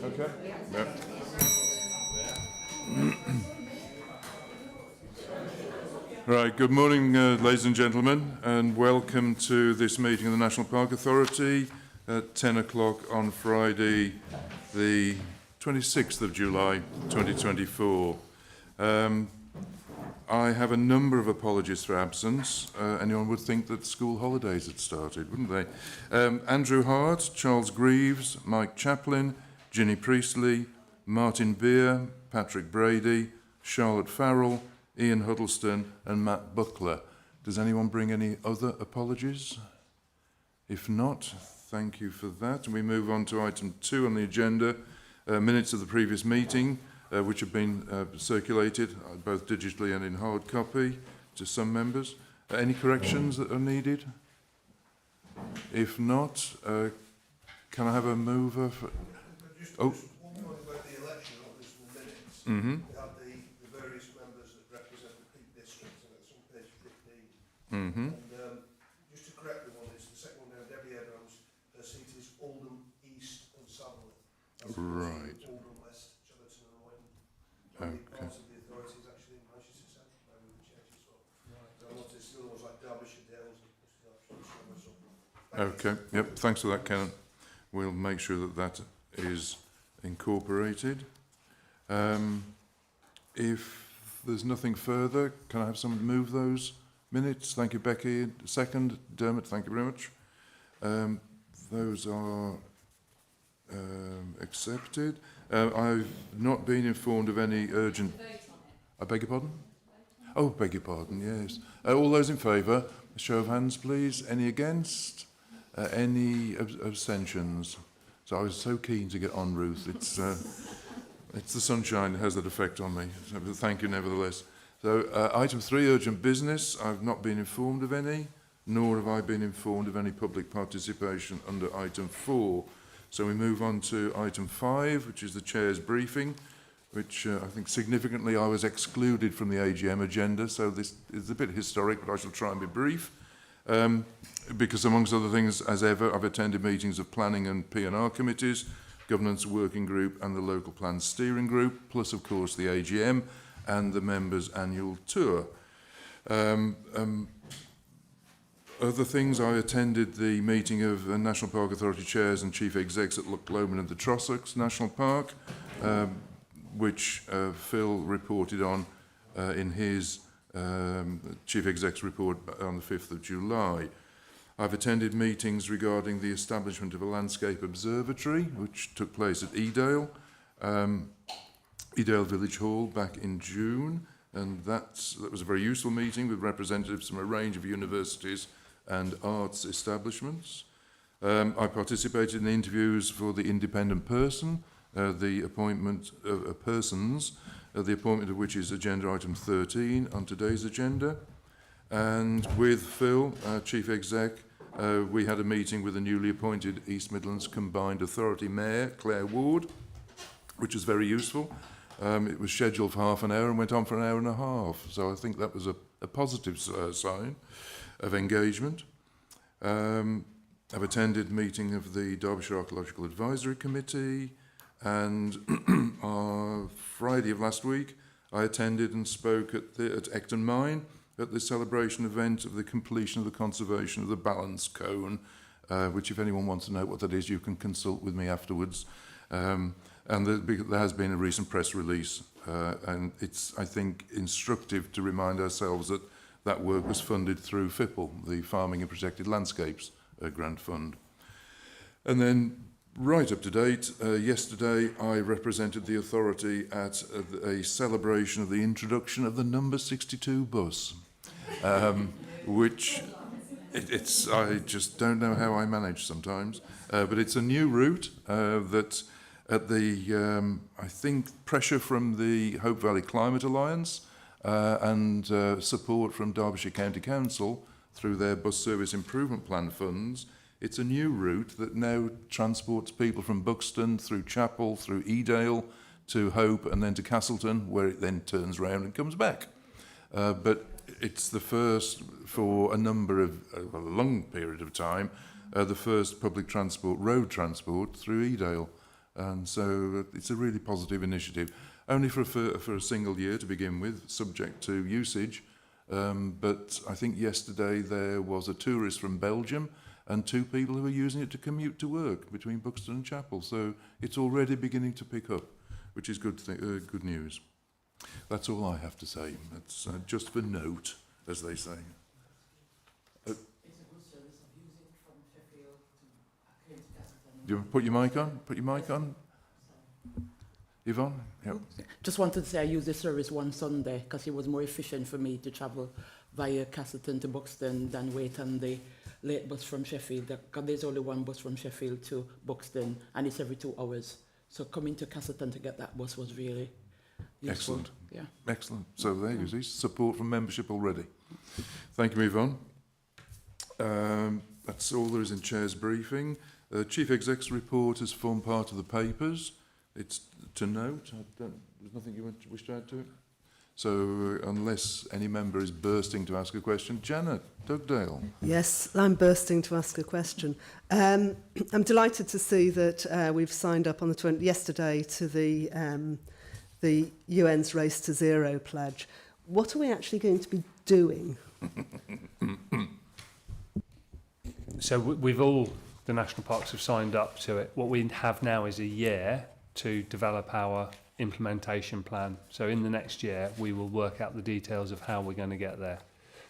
Okay. Yeah. Right, good morning, ladies and gentlemen, and welcome to this meeting of the National Park Authority at 10 o'clock on Friday, the 26th of July, 2024. I have a number of apologies for absence. Anyone would think that school holidays had started, wouldn't they? Andrew Hart, Charles Greaves, Mike Chaplin, Ginny Priestley, Martin Beer, Patrick Brady, Charlotte Farrell, Ian Huddleston and Matt Buckler. Does anyone bring any other apologies? If not, thank you for that. And we move on to item 2 on the agenda, minutes of the previous meeting, which have been circulated both digitally and in hard copy to some members. Any corrections that are needed? If not, can I have a mover for... Just one point about the election, obviously, in the minutes. Mm-hmm. We have the various members that represent the Peak District, and it's on page 15. Mm-hmm. And just to correct the one, it's the second one down, Debbie Abrams, her seat is Oldham East and Saddleworth. Right. Oldham West, Chillerton and Royden. Okay. Part of the authority is actually in Manchester Centre, maybe we change as well. So I noticed the other ones like Derbyshire Dales and Okay, yep, thanks for that, Ken. We'll make sure that that is incorporated. If there's nothing further, can I have someone move those minutes? Thank you, Becky. Second, Dermot, thank you very much. Those are accepted. I've not been informed of any urgent... I beg your pardon? Oh, beg your pardon, yes. All those in favour, a show of hands, please. Any against? Any abstentions? So I was so keen to get on, Ruth. It's the sunshine that has that effect on me. So thank you, nevertheless. So item 3, urgent business. I've not been informed of any, nor have I been informed of any public participation under item 4. So we move on to item 5, which is the Chair's briefing, which I think significantly I was excluded from the AGM agenda. So this is a bit historic, but I shall try and be brief. Because amongst other things, as ever, I've attended meetings of planning and P&R committees, governance working group and the local plan steering group, plus of course the AGM and the members' annual tour. Other things, I attended the meeting of National Park Authority chairs and chief execs at Loch Lomond and the Trossachs National Park, which Phil reported on in his chief exec's report on the 5th of July. I've attended meetings regarding the establishment of a landscape observatory, which took place at Edale, Edale Village Hall back in June, and that was a very useful meeting with representatives from a range of universities and arts establishments. I participated in the interviews for the independent person, the appointment of persons, the appointment of which is agenda item 13 on today's agenda. And with Phil, Chief Exec, we had a meeting with the newly appointed East Midlands Combined Authority Mayor, Claire Ward, which was very useful. It was scheduled for half an hour and went on for an hour and a half. So I think that was a positive sign of engagement. I've attended a meeting of the Derbyshire Archaeological Advisory Committee, and Friday of last week, I attended and spoke at Ecton Mine at the celebration event of the completion of the conservation of the balance cone, which if anyone wants to know what that is, you can consult with me afterwards. And there has been a recent press release, and it's, I think, instructive to remind ourselves that that work was funded through FIPL, the Farming and Protected Landscapes Grant Fund. And then, right up to date, yesterday I represented the authority at a celebration of the introduction of the number 62 bus, which I just don't know how I manage sometimes, but it's a new route that at the, I think, pressure from the Hope Valley Climate Alliance and support from Derbyshire County Council through their bus service improvement plan funds. It's a new route that now transports people from Buxton through Chapel, through Edale, to Hope and then to Castleton, where it then turns round and comes back. But It's the first for a number of, a long period of time, the first public transport, road transport through Edale. And so it's a really positive initiative, only for a single year to begin with, subject to usage. But I think yesterday there was a tourist from Belgium and 2 people who were using it to commute to work between Buxton and Chapel. So it's already beginning to pick up, which is good news. That's all I have to say. That's just for note, as they say. It's a good service. I've used it from Sheffield to came to Castleton. Do you want to put your mic on? Put your mic on. Yvonne? Yep. Just wanted to say I used the service one Sunday because it was more efficient for me to travel via Castleton to Buxton than wait on the late bus from Sheffield. Because there's only one bus from Sheffield to Buxton and it's every 2 hours. So coming to Castleton to get that bus was really useful. Excellent. Yeah. Excellent. So there you see, support from membership already. Thank you, Yvonne. That's all there is in Chair's briefing. Chief Exec's report has formed part of the papers. It's to note. There's nothing you wish to add to it? So unless any member is bursting to ask a question, Janet Dugdale. Yes, I'm bursting to ask a question. I'm delighted to see that we've signed up on the yesterday to the UN's Race to Zero pledge. What are we actually going to be doing? So we've all, the national parks have signed up to it. What we have now is a year to develop our implementation plan. So in the next year, we will work out the details of how we're going to get there.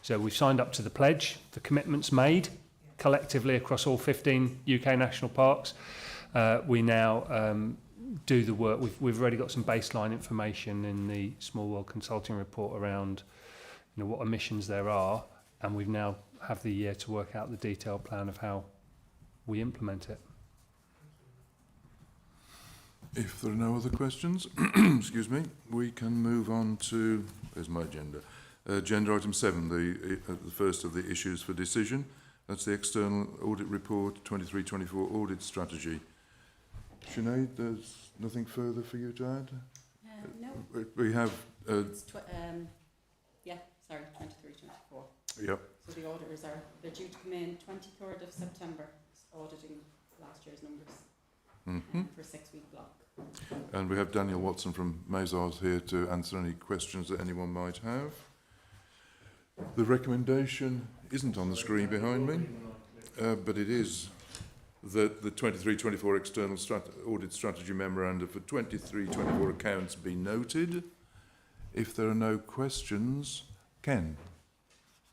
So we've signed up to the pledge, the commitments made collectively across all 15 UK national parks. We now do the work. We've already got some baseline information in the Small World Consulting report around, you know, what emissions there are, and we've now have the year to work out the detailed plan of how we implement it. If there are no other questions, excuse me, we can move on to, there's my agenda. Agenda item 7, the first of the issues for decision. That's the external audit report, 23-24 audit strategy. Sinead, there's nothing further for you to add? No. We have... Yeah, sorry, 23-24. Yep. So the auditors they're due to come in 23rd of September, auditing last year's numbers for a 6-week block. And we have Daniel Watson from Mazars here to answer any questions that anyone might have. The recommendation isn't on the screen behind me, but it is that the 23-24 external audit strategy memorandum for 23-24 accounts be noted. If there are no questions, Ken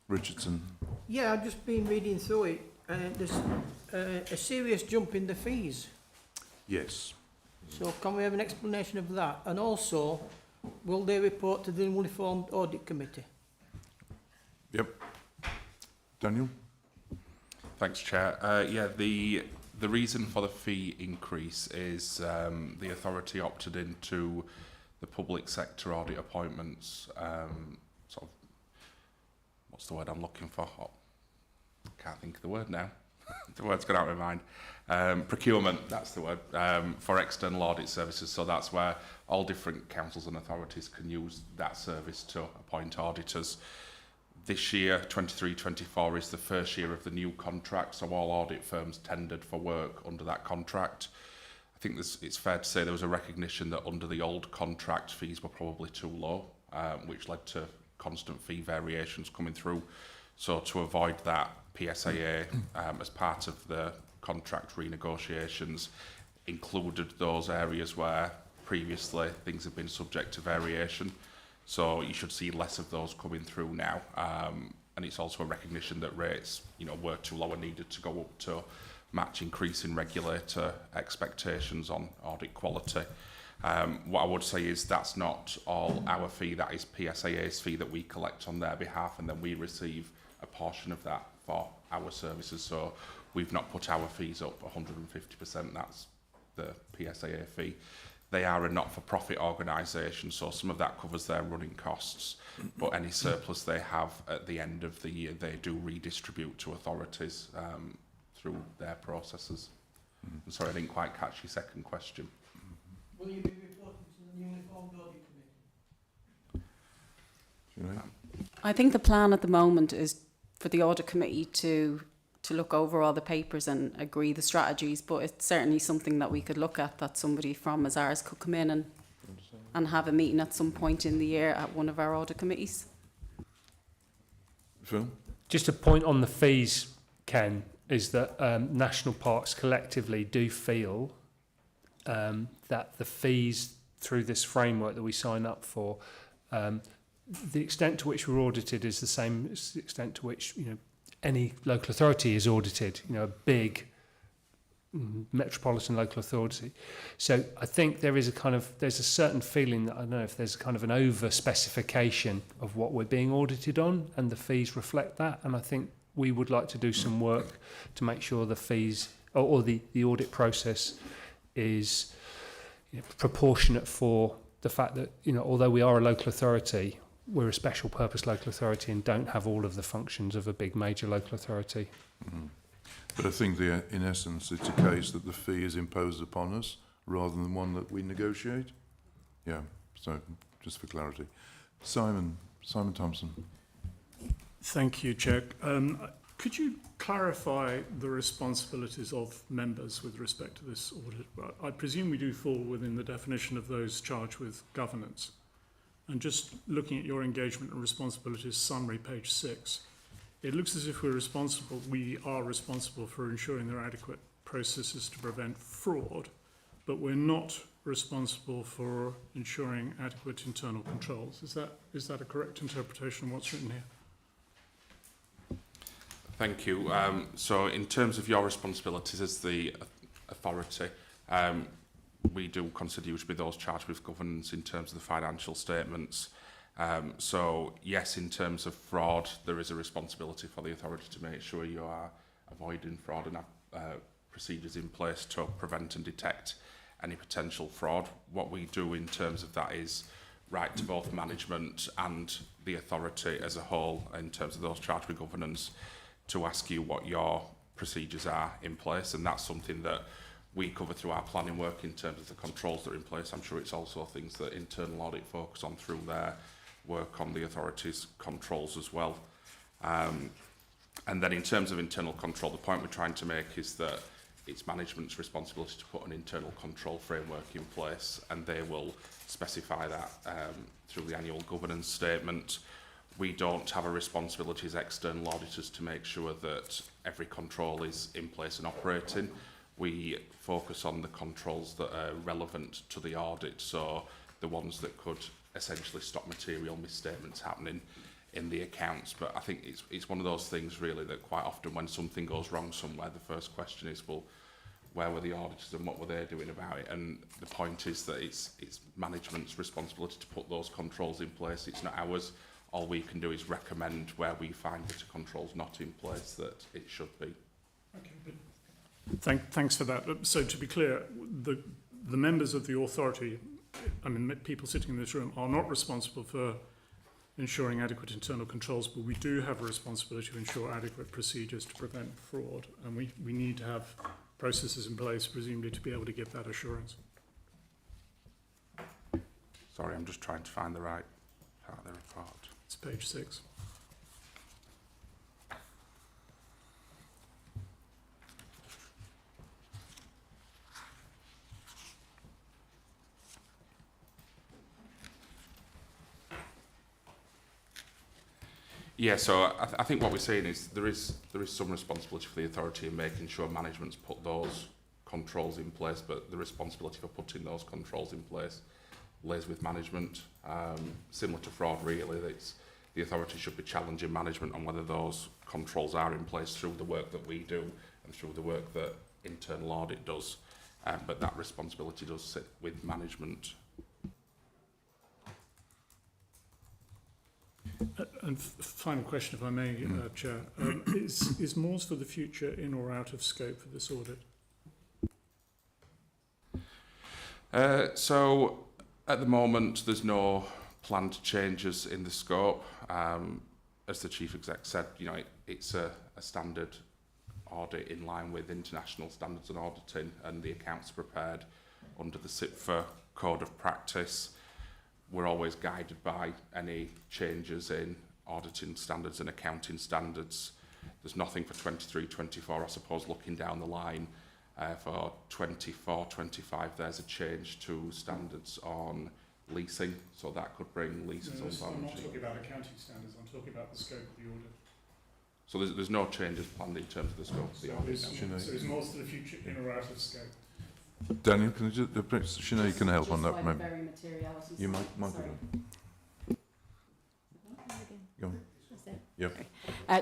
Richardson. Yeah, I've just been reading through it. There's a serious jump in the fees. Yes. So can we have an explanation of that? And also, will they report to the newly formed audit committee? Yep. Daniel? Thanks, Chair. Yeah, the reason for the fee increase is the authority opted into the public sector audit appointments. Sort of, what's the word I'm looking for? Oh, can't think of the word now. The word's gone out of my mind. Procurement, that's the word, for external audit services. So that's where all different councils and authorities can use that service to appoint auditors. This year, 23-24, is the first year of the new contract, so all audit firms tendered for work under that contract. I think it's fair to say there was a recognition that under the old contract, fees were probably too low, which led to constant fee variations coming through. So to avoid that, PSAA, as part of the contract renegotiations, included those areas where previously things have been subject to variation. So you should see less of those coming through now. And it's also a recognition that rates, you know, were too low and needed to go up to match increasing regulator expectations on audit quality. What I would say is that's not all our fee, that is PSAA's fee that we collect on their behalf, and then we receive a portion of that for our services. So we've not put our fees up 150%, that's the PSAA fee. They are a not-for-profit organisation, so some of that covers their running costs, but any surplus they have at the end of the year, they do redistribute to authorities through their processes. I'm sorry, I didn't quite catch your second question. Will you be reporting to the newly formed audit committee? I think the plan at the moment is for the audit committee to look over all the papers and agree the strategies, but it's certainly something that we could look at, that somebody from Azars could come in and have a meeting at some point in the year at one of our audit committees. Phil? Just a point on the fees, Ken, is that national parks collectively do feel that the fees through this framework that we sign up for, the extent to which we're audited is the same as the extent to which, you know, any local authority is audited, you know, a big metropolitan local authority. So I think there's a certain feeling that, I don't know if there's kind of an over specification of what we're being audited on, and the fees reflect that. And I think we would like to do some work to make sure the fees or the audit process is, you know, proportionate for the fact that, you know, although we are a local authority, we're a special purpose local authority and don't have all of the functions of a big major local authority. Mm. But I think in essence it's a case that the fee is imposed upon us rather than one that we negotiate. Yeah, so just for clarity. Simon Thompson. Thank you, Chair. Could you clarify the responsibilities of members with respect to this audit? Well, I presume we do fall within the definition of those charged with governance. And just looking at your engagement and responsibilities summary, page 6, it looks as if we are responsible for ensuring there are adequate processes to prevent fraud, but we're not responsible for ensuring adequate internal controls. Is that a correct interpretation of what's written here? Thank you. So in terms of your responsibilities as the authority, we do consider you to be those charged with governance in terms of the financial statements. So yes, in terms of fraud, there is a responsibility for the authority to make sure you are avoiding fraud and have procedures in place to prevent and detect any potential fraud. What we do in terms of that is write to both management and the authority as a whole in terms of those charged with governance to ask you what your procedures are in place, and that's something that we cover through our planning work in terms of the controls that are in place. I'm sure it's also things that internal audit focus on through their work on the authority's controls as well. And then in terms of internal control, the point we're trying to make is that it's management's responsibility to put an internal control framework in place, and they will specify that through the annual governance statement. We don't have a responsibility as external auditors to make sure that every control is in place and operating. We focus on the controls that are relevant to the audit, so the ones that could essentially stop material misstatements happening in the accounts. But I think it's one of those things really that quite often when something goes wrong somewhere, the first question is, well, where were the auditors and what were they doing about it? And the point is that it's management's responsibility to put those controls in place. It's not ours. All we can do is recommend where we find that a control's not in place that it should be. Okay, but thanks for that. So to be clear, the members of the authority, I mean, people sitting in this room, are not responsible for ensuring adequate internal controls, but we do have a responsibility to ensure adequate procedures to prevent fraud, and we need to have processes in place, presumably, to be able to give that assurance. Sorry, I'm just trying to find the right part of the report. It's page 6. Yeah, so I think what we're saying is there is some responsibility for the authority in making sure management's put those controls in place, but the responsibility for putting those controls in place lays with management. Similar to fraud, really, it's the authority should be challenging management on whether those controls are in place through the work that we do and through the work that internal audit does. But that responsibility does sit with management. And final question, if I may, Chair. Is Moors for the Future in or out of scope for this audit? So at the moment, there's no planned changes in the scope. As the Chief Exec said, you know, it's a standard audit in line with international standards and auditing, and the accounts prepared under the CIPFA Code of Practice. We're always guided by any changes in auditing standards and accounting standards. There's nothing for 23-24, I suppose, looking down the line. For 24-25, there's a change to standards on leasing, so that could bring leases on balance I'm not sheet. talking about accounting standards, I'm talking about the scope of the audit. So there's no changes planned in terms of the scope of the audit. now. So it's more to the future in or out of scope. Daniel, can you just, Sinead can help on that, Just by the remember? very materiality You side, might sorry. Go on. Yep.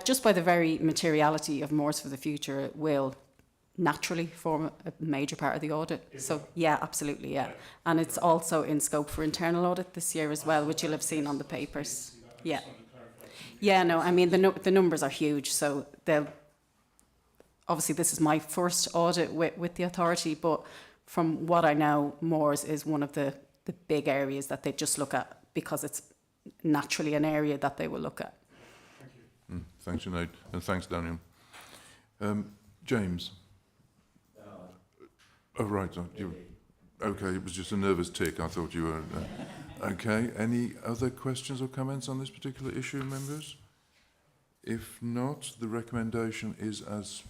Just by the very materiality of Moors for the Future, it will naturally form a major part of the audit. So, yeah, absolutely, yeah. And it's also in scope for internal audit this year as well, which you'll have seen on the papers. Yeah. Yeah, no, I mean, the numbers are huge, so they'll... Obviously, this is my first audit with the authority, but from what I know, Moors is one of the big areas that they just look at because it's naturally an area that they will look at. Thanks, Sinead, and thanks, Daniel. James? Oh, right, okay, it was just a nervous tick, I thought you were... okay, any other questions or comments on this particular issue, members? If not, the recommendation is as,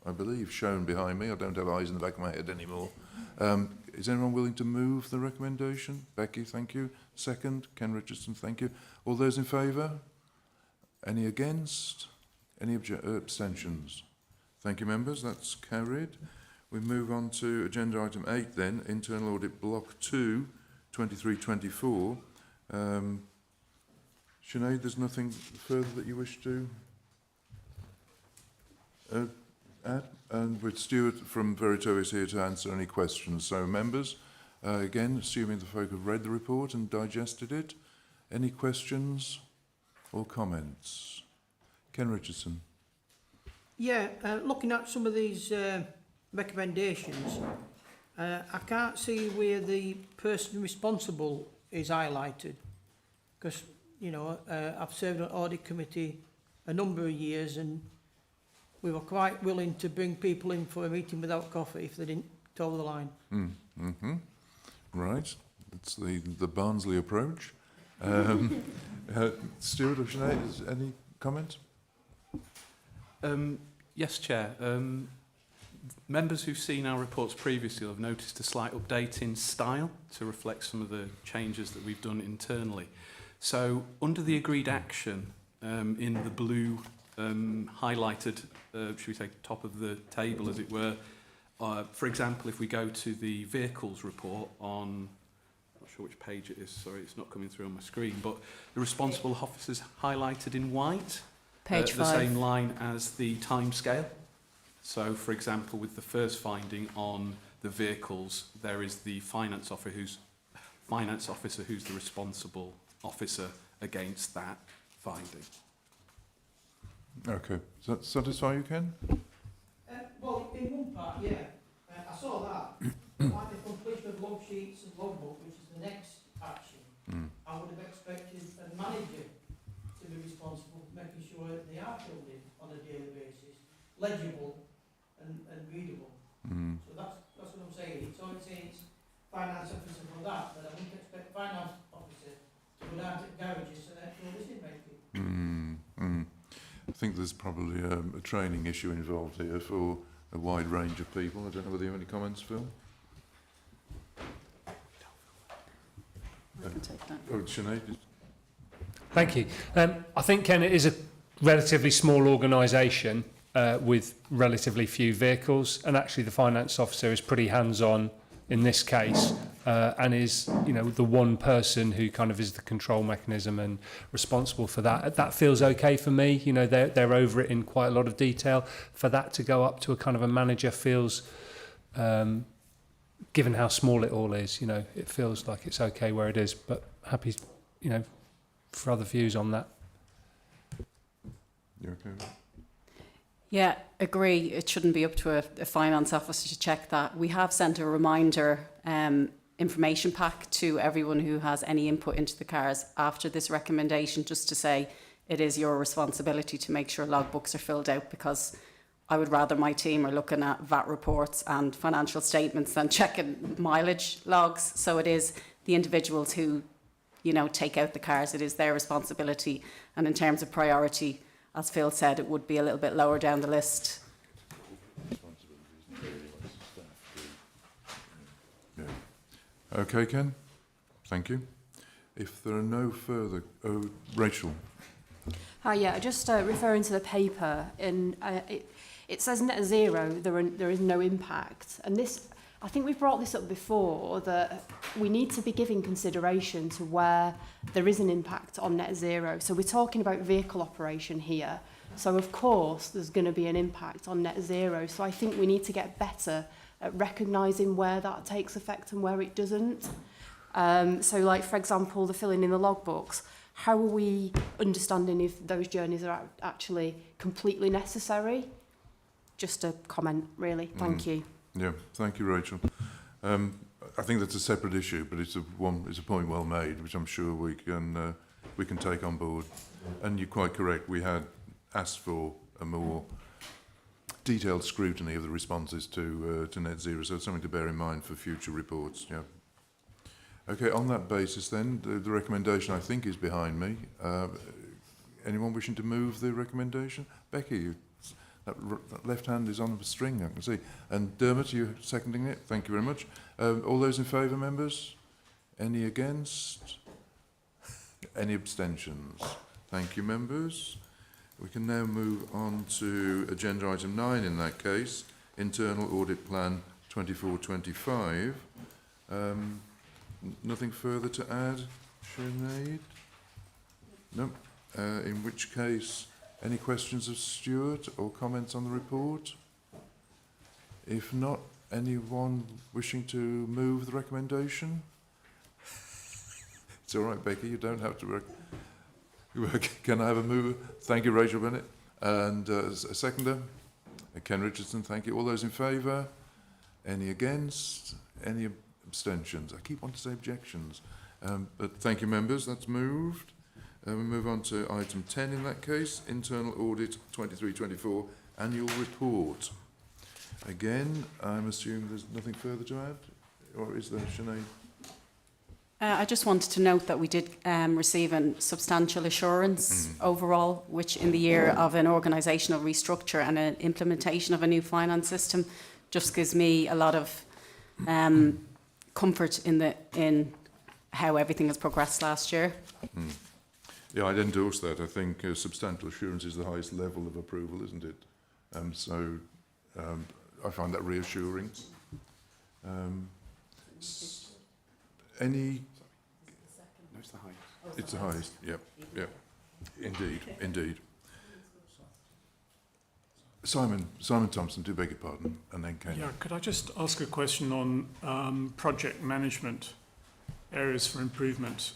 I believe, shown behind me. I don't have eyes in the back of my head anymore. Is anyone willing to move the recommendation? Becky, thank you. Second, Ken Richardson, thank you. All those in favour? Any against? Any abstentions? Thank you, members. That's carried. We move on to agenda item 8 then, Internal Audit Block 2, 23-24. Sinead, there's nothing further that you wish to add? And with Stuart from Verito is here to answer any questions. So members, again, assuming the folk have read the report and digested it, any questions or comments? Ken Richardson. Yeah, looking at some of these recommendations, I can't see where the person responsible is highlighted. Because, you know, I've served on audit committee a number of years and we were quite willing to bring people in for a meeting without coffee if they didn't toe the line. Right, that's the Barnsley approach. Stuart or Sinead, any comment? Yes, Chair. Members who've seen our reports previously have noticed a slight update in style to reflect some of the changes that we've done internally. So, under the agreed action, in the blue highlighted, should we say, top of the table, as it were, for example, if we go to the vehicles report on, I'm not sure which page it is, sorry, it's not coming through on my screen, but the responsible officers highlighted in white, Page 5. the same line as the timescale. So, for example, with the first finding on the vehicles, there is the finance officer who's the responsible officer against that finding. Okay, does that satisfy you, Ken? Well, in one part, yeah. I saw that. Like the completion of log sheets and logbook, which is the next action, I would have expected a manager to be responsible for making sure that they are filled in on a daily basis, legible and readable. So that's what I'm saying. So it says finance officer for that, but I wouldn't expect finance officer to go down to garages and actual decision making. I think there's probably a training issue involved here for a wide range of people. I don't know whether you have any comments, Phil? I can take that. Oh, Sinead? Thank you. I think, Ken, it is a relatively small organisation with relatively few vehicles, and actually the finance officer is pretty hands-on in this case, and is, you know, the one person who kind of is the control mechanism and responsible for that. That feels okay for me. You know, they're over it in quite a lot of detail. For that to go up to a kind of a manager feels, given how small it all is, you know, it feels like it's okay where it is. But happy, you know, for other views on that. You okay with that? Yeah, agree. It shouldn't be up to a finance officer to check that. We have sent a reminder information pack to everyone who has any input into the cars after this recommendation, just to say it is your responsibility to make sure logbooks are filled out, because I would rather my team are looking at VAT reports and financial statements than checking mileage logs. So it is the individuals who you know, take out the cars. It is their responsibility. And in terms of priority, as Phil said, it would be a little bit lower down the list. Yeah. Okay, Ken. Thank you. If there are no further... Oh, Rachel. Hi, yeah, just referring to the paper, and it says net zero, there is no impact. And this, I think we've brought this up before, that we need to be giving consideration to where there is an impact on net zero. So we're talking about vehicle operation here. So of course there's going to be an impact on net zero. So I think we need to get better at recognising where that takes effect and where it doesn't. So like, for example, the filling in the logbooks, how are we understanding if those journeys are actually completely necessary? Just a comment, really. Thank you. Yeah, thank you, Rachel. I think that's a separate issue, but it's a point well made, which I'm sure we can take on board. And you're quite correct. We had asked for a more detailed scrutiny of the responses to net zero, so it's something to bear in mind for future reports. Yeah. Okay, on that basis then, the recommendation I think is behind me. Anyone wishing to move the recommendation? Becky, that left hand is on a string, I can see. And Dermot, are you seconding it? Thank you very much. All those in favour, members? Any against? Any abstentions? Thank you, members. We can now move on to agenda item 9 in that case, Internal Audit Plan 24-25. Nothing further to add, Sinead? No. In which case, any questions of Stuart or comments on the report? If not, anyone wishing to move the recommendation? It's all right, Becky, you don't have to... Can I have a mover? Thank you, Rachel Bennett. And a seconder? Ken Richardson, thank you. All those in favour? Any against? Any abstentions? I keep wanting to say objections. But thank you, members. That's moved. We move on to item 10 in that case, Internal Audit 23-24 Annual Report. Again, I'm assuming there's nothing further to add? Or is there, Sinead? I just wanted to note that we did receive a substantial assurance overall, which in the year of an organisational restructure and an implementation of a new finance system just gives me a lot of comfort in how everything has progressed last year. Yeah, I'd endorse that. I think substantial assurance is the highest level of approval, isn't it? So I find that reassuring. Any? No, it's the highest. It's the highest, yep, yep. Indeed. Simon Thompson, do beg your pardon, and then Ken. Yeah, could I just ask a question on project management areas for improvement,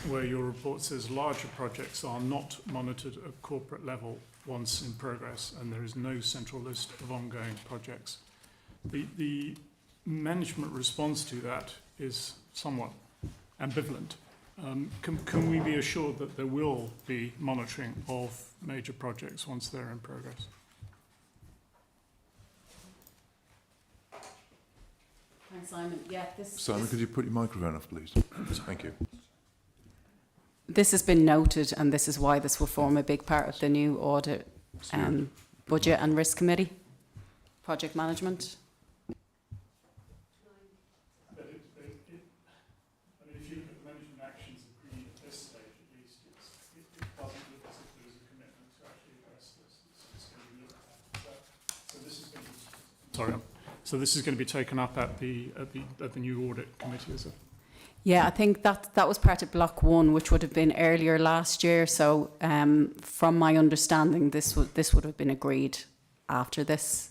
where your report says larger projects are not monitored at corporate level once in progress, and there is no central list of ongoing projects. The management response to that is somewhat ambivalent. Can we be assured that there will be monitoring of major projects once they're in progress? Thanks, Simon. Yeah, Simon, could you put your microphone off, please? Thank you. This has been noted, and this is why this will form a big part of the new audit budget and risk committee, project management. So this is going to be taken up at the new audit committee, is it? Yeah, I think that was part of Block 1, which would have been earlier last year. So from my understanding, this would have been agreed after this.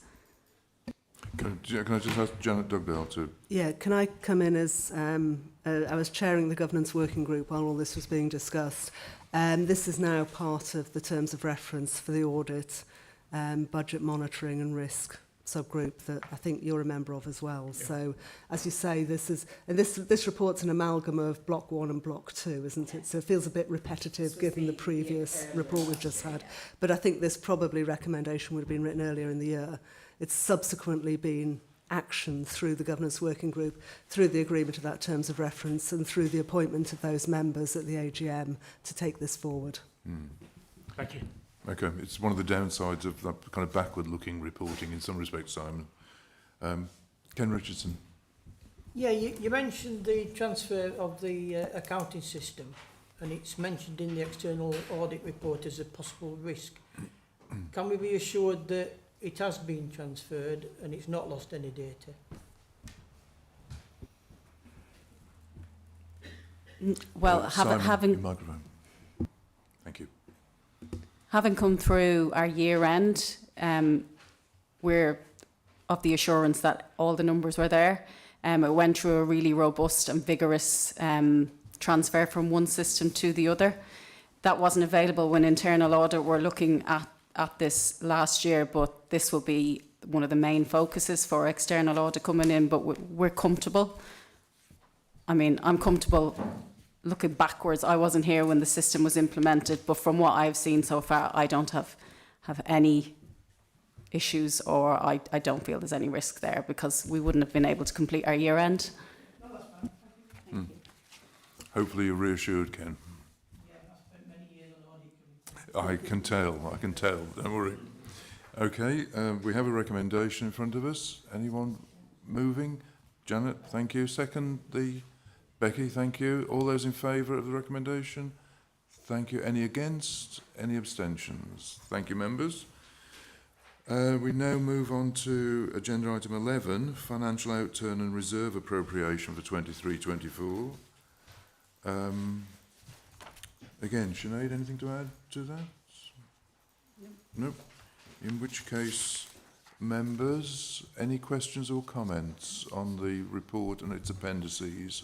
Can I just ask Janet Dugdale to... Yeah, can I come in as... I was chairing the governance working group while all this was being discussed. This is now part of the terms of reference for the audit, budget monitoring and risk subgroup that I think you're a member of as well. Yeah. So, as you say, this report's an amalgam of Block 1 and Block 2, isn't it? So it feels a bit repetitive given the previous report we've just had. But I think this probably recommendation would have been written earlier in the year. It's subsequently been action through the governance working group, through the agreement of that terms of reference and through the appointment of those members at the AGM to take this forward. Thank you. Okay, it's one of the downsides of that kind of backward-looking reporting in some respects, Simon. Ken Richardson. Yeah, you mentioned the transfer of the accounting system, and it's mentioned in the external audit report as a possible risk. Can we be assured that it has been transferred and it's not lost any data? Well, Simon, having your microphone. Thank you. having come through our year end, we're of the assurance that all the numbers were there. It went through a really robust and vigorous transfer from one system to the other. That wasn't available when internal audit were looking at this last year, but this will be one of the main focuses for external audit coming in, but we're comfortable. I mean, I'm comfortable looking backwards. I wasn't here when the system was implemented, but from what I've seen so far, I don't have any issues, or I don't feel there's any risk there, because we wouldn't have been able to complete our year end. No, that's fine. Thank you. Hopefully you're reassured, Ken. Yeah, I spent many years on audit committee. I can tell, don't worry. Okay, we have a recommendation in front of us. Anyone moving? Janet, thank you. Second, Becky, thank you. All those in favour of the recommendation? Thank you. Any against? Any abstentions? Thank you, members. We now move on to agenda item 11, financial outturn and reserve appropriation for 23-24. Again, Sinead, anything to add to that? Nope. In which case, members, any questions or comments on the report and its appendices?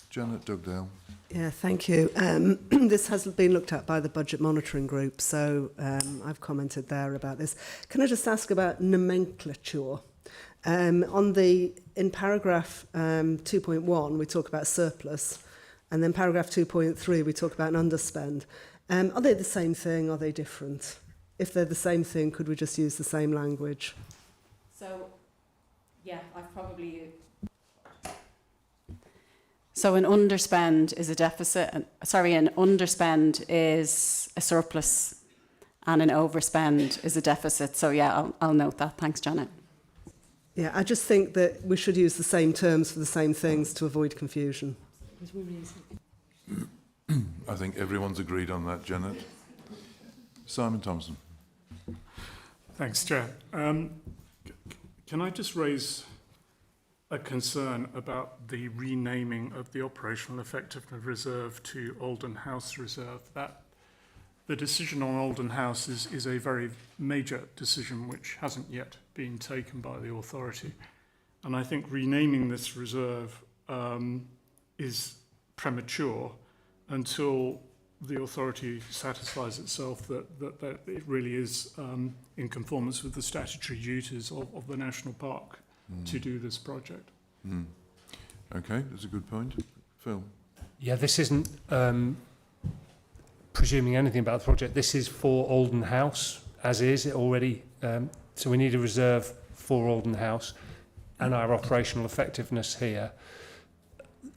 Janet Dugdale. Yeah, thank you. This has been looked at by the Budget Monitoring Group, so I've commented there about this. Can I just ask about nomenclature? In paragraph 2.1, we talk about surplus, and then paragraph 2.3, we talk about an underspend. Are they the same thing? Are they different? If they're the same thing, could we just use the same language? So, yeah, I've probably... So an underspend is a deficit, an underspend is a surplus, and an overspend is a deficit. So yeah, I'll note that. Thanks, Janet. Yeah, I just think that we should use the same terms for the same things to avoid confusion. I think everyone's agreed on that, Janet. Simon Thompson. Thanks, Chair. Can I just raise a concern about the renaming of the Operational Effectiveness Reserve to Alden House Reserve? That the decision on Alden House is a very major decision which hasn't yet been taken by the authority. And I think renaming this reserve is premature until the authority satisfies itself that it really is in conformance with the statutory duties of the National Park to do this project. Okay, that's a good point. Phil. Yeah, this isn't presuming anything about the project. This is for Alden House, as is it already. So we need a reserve for Alden House and our operational effectiveness here.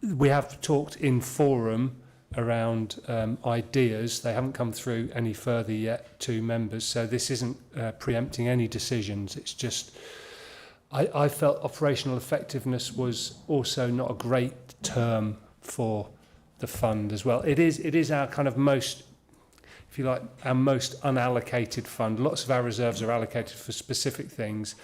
We have talked in forum around ideas. They haven't come through any further yet to members, so this isn't preempting any decisions. It's just I felt operational effectiveness was also not a great term for the fund as well. It is our kind of most, if you like, our most unallocated fund. Lots of our reserves are allocated for specific things.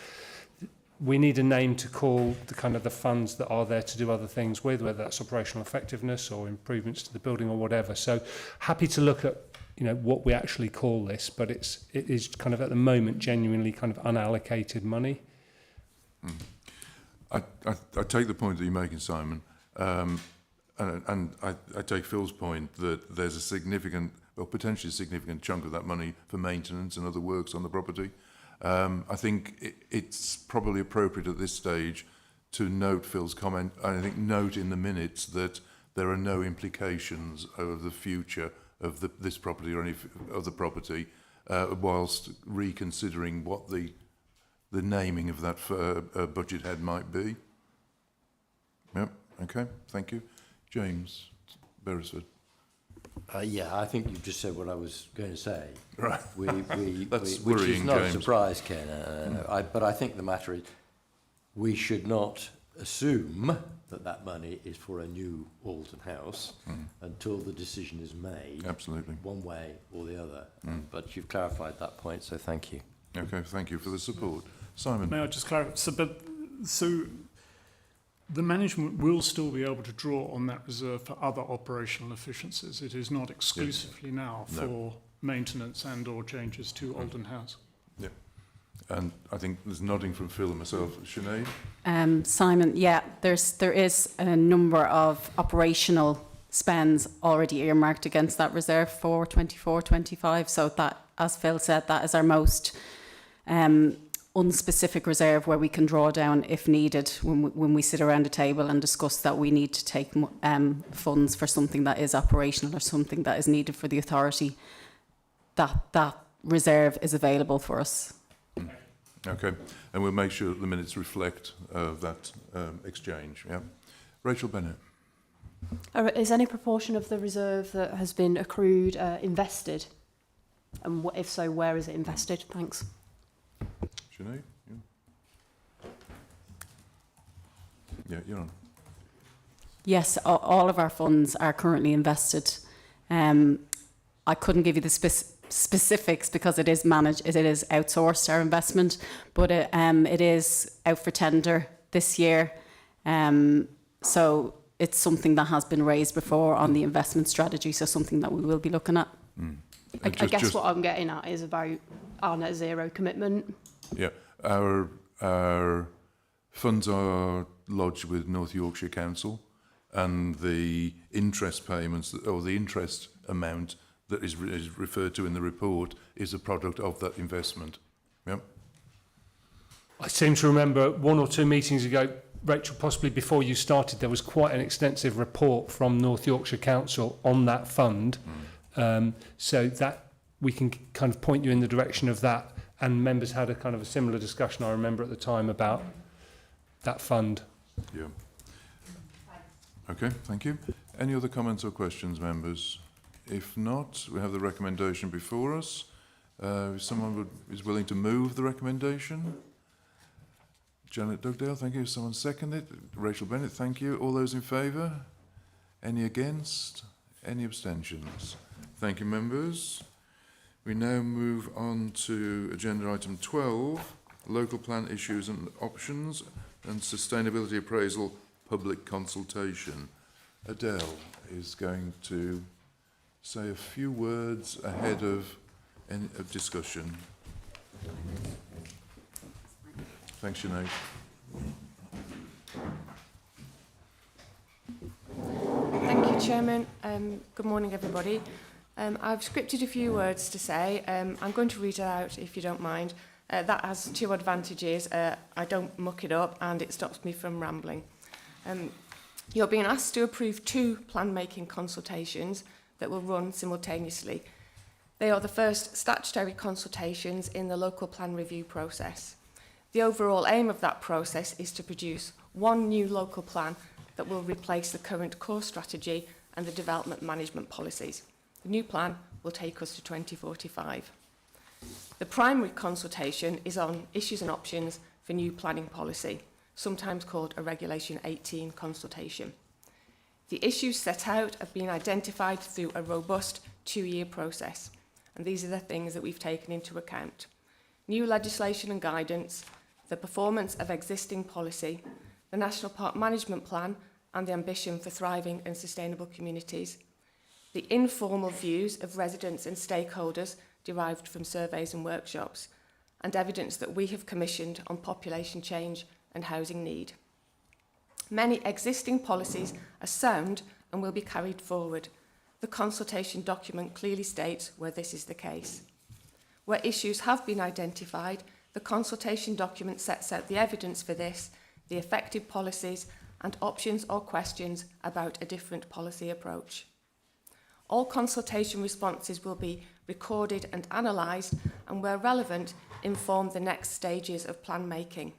We need a name to call the kind of the funds that are there to do other things with, whether that's operational effectiveness or improvements to the building or whatever. So happy to look at what we actually call this, but it is kind of at the moment genuinely kind of unallocated money. I take the point that you're making, Simon, and I take Phil's point that there's a significant, or potentially significant chunk of that money for maintenance and other works on the property. I think it's probably appropriate at this stage to note Phil's comment. I think note in the minutes that there are no implications of the future of this property or any other property whilst reconsidering what the the naming of that budget head might be. Yep, okay, thank you. James Beresford. Yeah, I think you've just said what I was going to say. Right. That's Which is worrying, not James. a surprise, Ken. But I think the matter is we should not assume that that money is for a new Alton House until the decision is made. Absolutely. One way or the other. But you've clarified that point, so thank you. Okay, thank you for the support. Simon. May I just clarify? So the management will still be able to draw on that reserve for other operational efficiencies. It is not exclusively now for maintenance and or changes to Alton House. Yeah. And I think there's nodding from Phil and myself. Sinead? Simon, yeah, there is a number of operational spends already earmarked against that reserve for 24-25. So that, as Phil said, that is our most unspecific reserve where we can draw down if needed when we sit around a table and discuss that we need to take funds for something that is operational or something that is needed for the authority. That reserve is available for us. Okay, and we'll make sure that the minutes reflect that exchange. Yeah, Rachel Bennett. Is any proportion of the reserve that has been accrued invested? And if so, where is it invested? Thanks. Sinead? Yeah, you're on. Yes, all of our funds are currently invested. I couldn't give you the specifics because it is managed, it is outsourced, our investment, but it is out for tender this year. So it's something that has been raised before on the investment strategy, so something that we will be looking at. I guess what I'm getting at is about our net zero commitment. Yeah, our funds are lodged with North Yorkshire Council, and the interest payments, or the interest amount that is referred to in the report is a product of that investment. Yep. I seem to remember 1 or 2 meetings ago, Rachel, possibly before you started, there was quite an extensive report from North Yorkshire Council on that fund. So that we can kind of point you in the direction of that. And members had a kind of a similar discussion, I remember at the time, about that fund. Yeah. Okay, thank you. Any other comments or questions, members? If not, we have the recommendation before us. If someone is willing to move the recommendation. Janet Dugdale, thank you. Someone second it. Rachel Bennett, thank you. All those in favour? Any against? Any abstentions? Thank you, members. We now move on to agenda item 12, local plan issues and options and sustainability appraisal public consultation. Adele is going to say a few words ahead of any discussion. Thanks, Sinead. Thank you, Chairman. Good morning, everybody. I've scripted a few words to say. I'm going to read it out, if you don't mind. That has 2 advantages. I don't muck it up, and it stops me from rambling. You're being asked to approve 2 plan-making consultations that will run simultaneously. They are the first statutory consultations in the local plan review process. The overall aim of that process is to produce 1 new local plan that will replace the current core strategy and the development management policies. The new plan will take us to 2045. The primary consultation is on issues and options for new planning policy, sometimes called a Regulation 18 consultation. The issues set out have been identified through a robust 2-year process, and these are the things that we've taken into account. New legislation and guidance, the performance of existing policy, the National Park Management Plan and the ambition for thriving and sustainable communities, the informal views of residents and stakeholders derived from surveys and workshops, and evidence that we have commissioned on population change and housing need. Many existing policies are sound and will be carried forward. The consultation document clearly states where this is the case. Where issues have been identified, the consultation document sets out the evidence for this, the effective policies, and options or questions about a different policy approach. All consultation responses will be recorded and analysed, and where relevant, inform the next stages of plan making.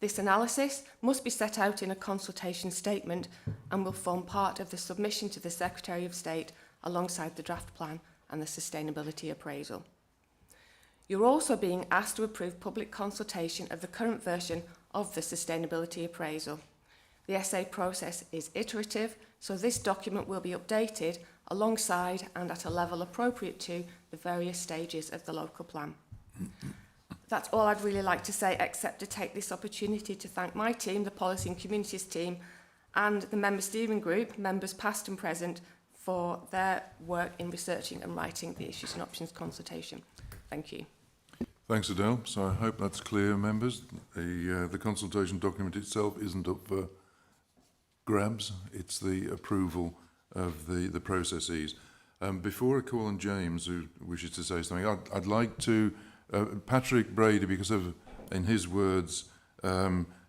This analysis must be set out in a consultation statement and will form part of the submission to the Secretary of State alongside the draft plan and the sustainability appraisal. You're also being asked to approve public consultation of the current version of the sustainability appraisal. The SA process is iterative, so this document will be updated alongside and at a level appropriate to the various stages of the local plan. That's all I'd really like to say, except to take this opportunity to thank my team, the Policy and Communities team, and the Member Steering Group, members past and present, for their work in researching and writing the Issues and Options consultation. Thank you. Thanks, Adele. So I hope that's clear, members. The consultation document itself isn't up for grabs. It's the approval of the processes. Before I call on James, who wishes to say something, I'd like to, Patrick Brady, because of, in his words,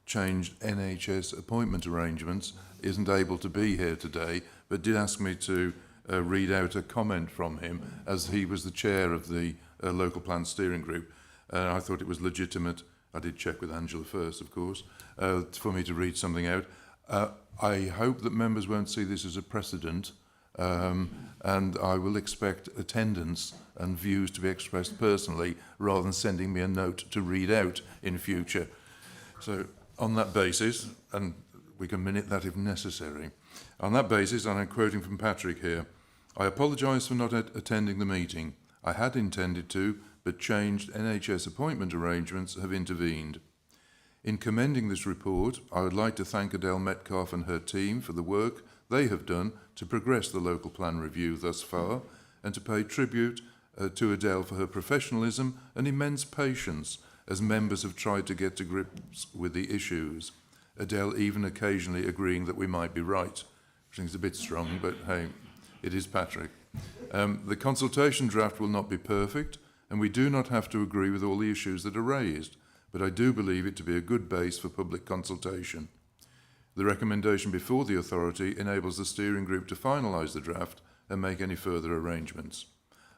changed NHS appointment arrangements, isn't able to be here today, but did ask me to read out a comment from him, as he was the chair of the local plan steering group. I thought it was legitimate, I did check with Angela first, of course, for me to read something out. I hope that members won't see this as a precedent, and I will expect attendance and views to be expressed personally rather than sending me a note to read out in future. So on that basis, and we can minute that if necessary, on that basis, and I'm quoting from Patrick here, I apologise for not attending the meeting. I had intended to, but changed NHS appointment arrangements have intervened. In commending this report, I would like to thank Adele Metcalfe and her team for the work they have done to progress the local plan review thus far, and to pay tribute to Adele for her professionalism and immense patience as members have tried to get to grips with the issues. Adele even occasionally agreeing that we might be right, which I think is a bit strong, but hey, it is Patrick. The consultation draft will not be perfect, and we do not have to agree with all the issues that are raised, but I do believe it to be a good base for public consultation. The recommendation before the authority enables the steering group to finalise the draft and make any further arrangements.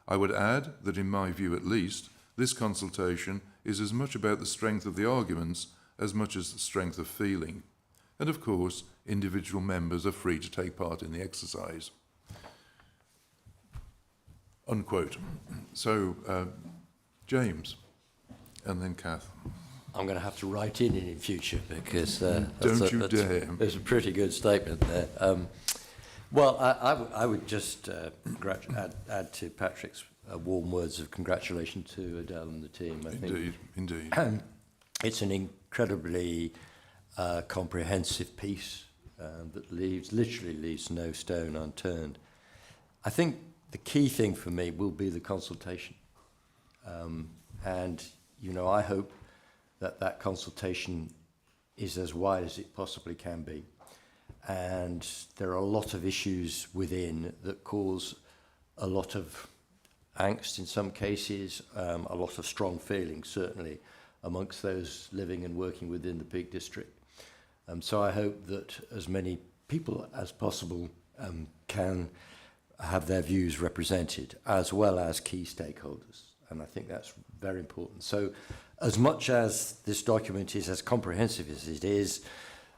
I would add that, in my view at least, this consultation is as much about the strength of the arguments as much as the strength of feeling. And of course, individual members are free to take part in the exercise. Unquote. So, James, and then Kath. I'm going to have to write in future because Don't you dare. There's a pretty good statement there. Well, I would just add to Patrick's warm words of congratulations to Adele and the team. I think Indeed. It's an incredibly comprehensive piece that literally leaves no stone unturned. I think the key thing for me will be the consultation. And, you know, I hope that consultation is as wide as it possibly can be. And there are a lot of issues within that cause a lot of angst in some cases, a lot of strong feelings, certainly, amongst those living and working within the Peak District. So I hope that as many people as possible can have their views represented, as well as key stakeholders. And I think that's very important. So as much as this document is as comprehensive as it is,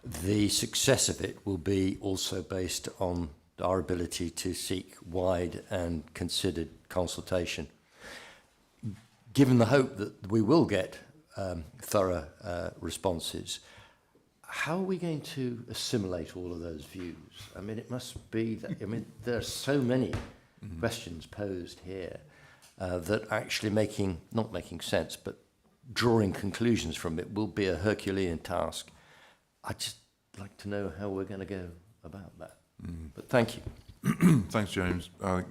the success of it will be also based on our ability to seek wide and considered consultation. Given the hope that we will get thorough responses, how are we going to assimilate all of those views? I mean, it must be that, I mean, there are so many questions posed here that actually not making sense, but drawing conclusions from it will be a Herculean task. I'd just like to know how we're going to go about that. But thank you. Thanks, James.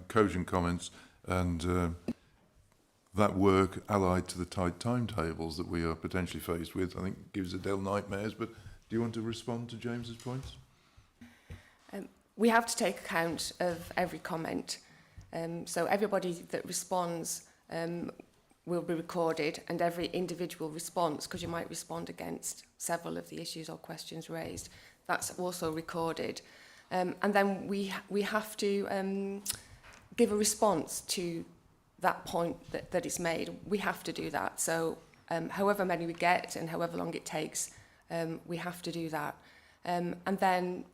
Cogent comments, and that work, allied to the tight timetables that we are potentially faced with, I think gives Adele nightmares. But do you want to respond to James's points? We have to take account of every comment. So everybody that responds will be recorded, and every individual response, because you might respond against several of the issues or questions raised, that's also recorded. And then we have to give a response to that point that it's made. We have to do that. So however many we get and however long it takes, we have to do that. And then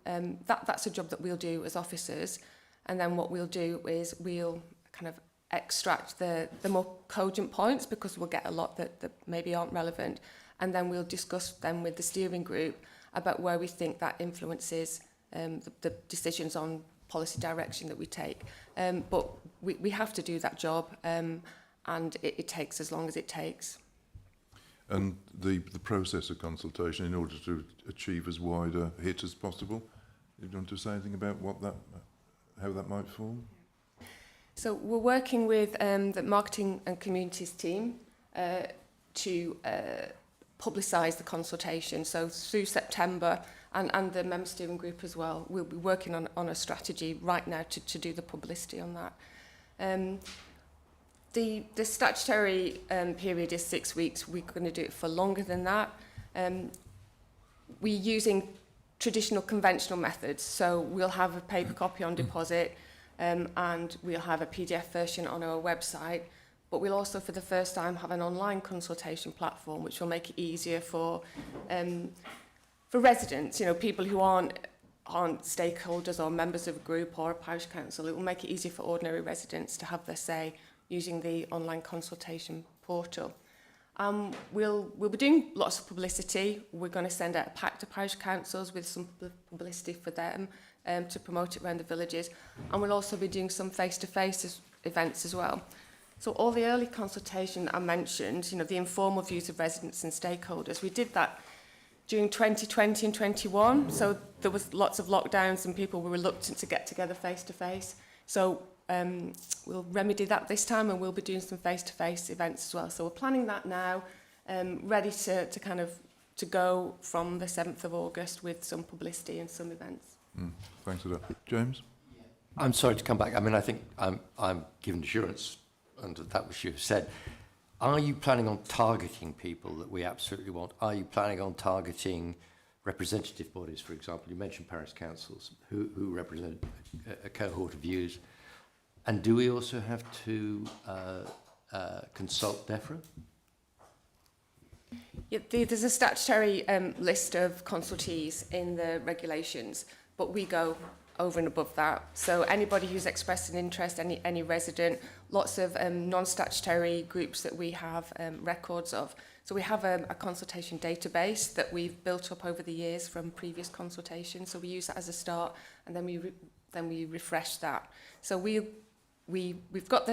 that's a job that we'll do as officers. And then what we'll do is we'll kind of extract the more cogent points, because we'll get a lot that maybe aren't relevant. And then we'll discuss them with the steering group about where we think that influences the decisions on policy direction that we take. But we have to do that job, and it takes as long as it takes. And the process of consultation in order to achieve as wide a hit as possible. You want to say anything about how that might form? So we're working with the marketing and communities team to publicise the consultation. So through September, and the member steering group as well, we'll be working on a strategy right now to do the publicity on that. The statutory period is 6 weeks. We're going to do it for longer than that. We're using traditional conventional methods. So we'll have a paper copy on deposit, and we'll have a PDF version on our website. But we'll also, for the first time, have an online consultation platform, which will make it easier for residents, people who aren't stakeholders or members of a group or a parish council. It will make it easier for ordinary residents to have their say using the online consultation portal. We'll be doing lots of publicity. We're going to send out a pack to parish councils with some publicity for them to promote it around the villages. And we'll also be doing some face-to-face events as well. So all the early consultation I mentioned, the informal views of residents and stakeholders, we did that during 2020 and 21. So there was lots of lockdowns and people were reluctant to get together face-to-face. So we'll remedy that this time, and we'll be doing some face-to-face events as well. So we're planning that now, ready to go from the 7th of August with some publicity and some events. Thanks for that. James? I'm sorry to come back. I mean, I think I'm given assurance under that which you've said. Are you planning on targeting people that we absolutely want? Are you planning on targeting representative bodies, for example? You mentioned parish councils who represent a cohort of views. And do we also have to consult DEFRA? Yeah, there's a statutory list of consultees in the regulations, but we go over and above that. So anybody who's expressed an interest, any resident, lots of non-statutory groups that we have records of. So we have a consultation database that we've built up over the years from previous consultations. So we use that as a start, and then we refresh that. So we've got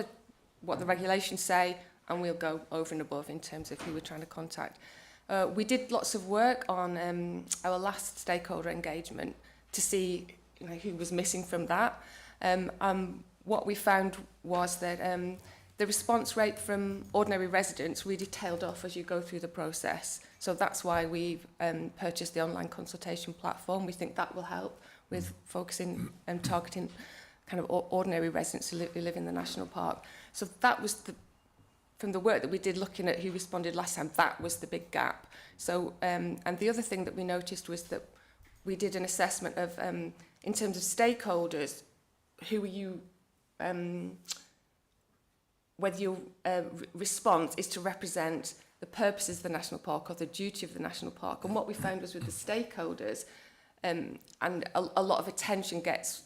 what the regulations say, and we'll go over and above in terms of who we're trying to contact. We did lots of work on our last stakeholder engagement to see who was missing from that. What we found was that the response rate from ordinary residents really tailed off as you go through the process. So that's why we've purchased the online consultation platform. We think that will help with focusing and targeting kind of ordinary residents who live in the national park. So that was from the work that we did looking at who responded last time, that was the big gap. So, and the other thing that we noticed was that we did an assessment of, in terms of stakeholders, who are you, whether your response is to represent the purposes of the national park or the duty of the national park. And what we found was with the stakeholders, and a lot of attention gets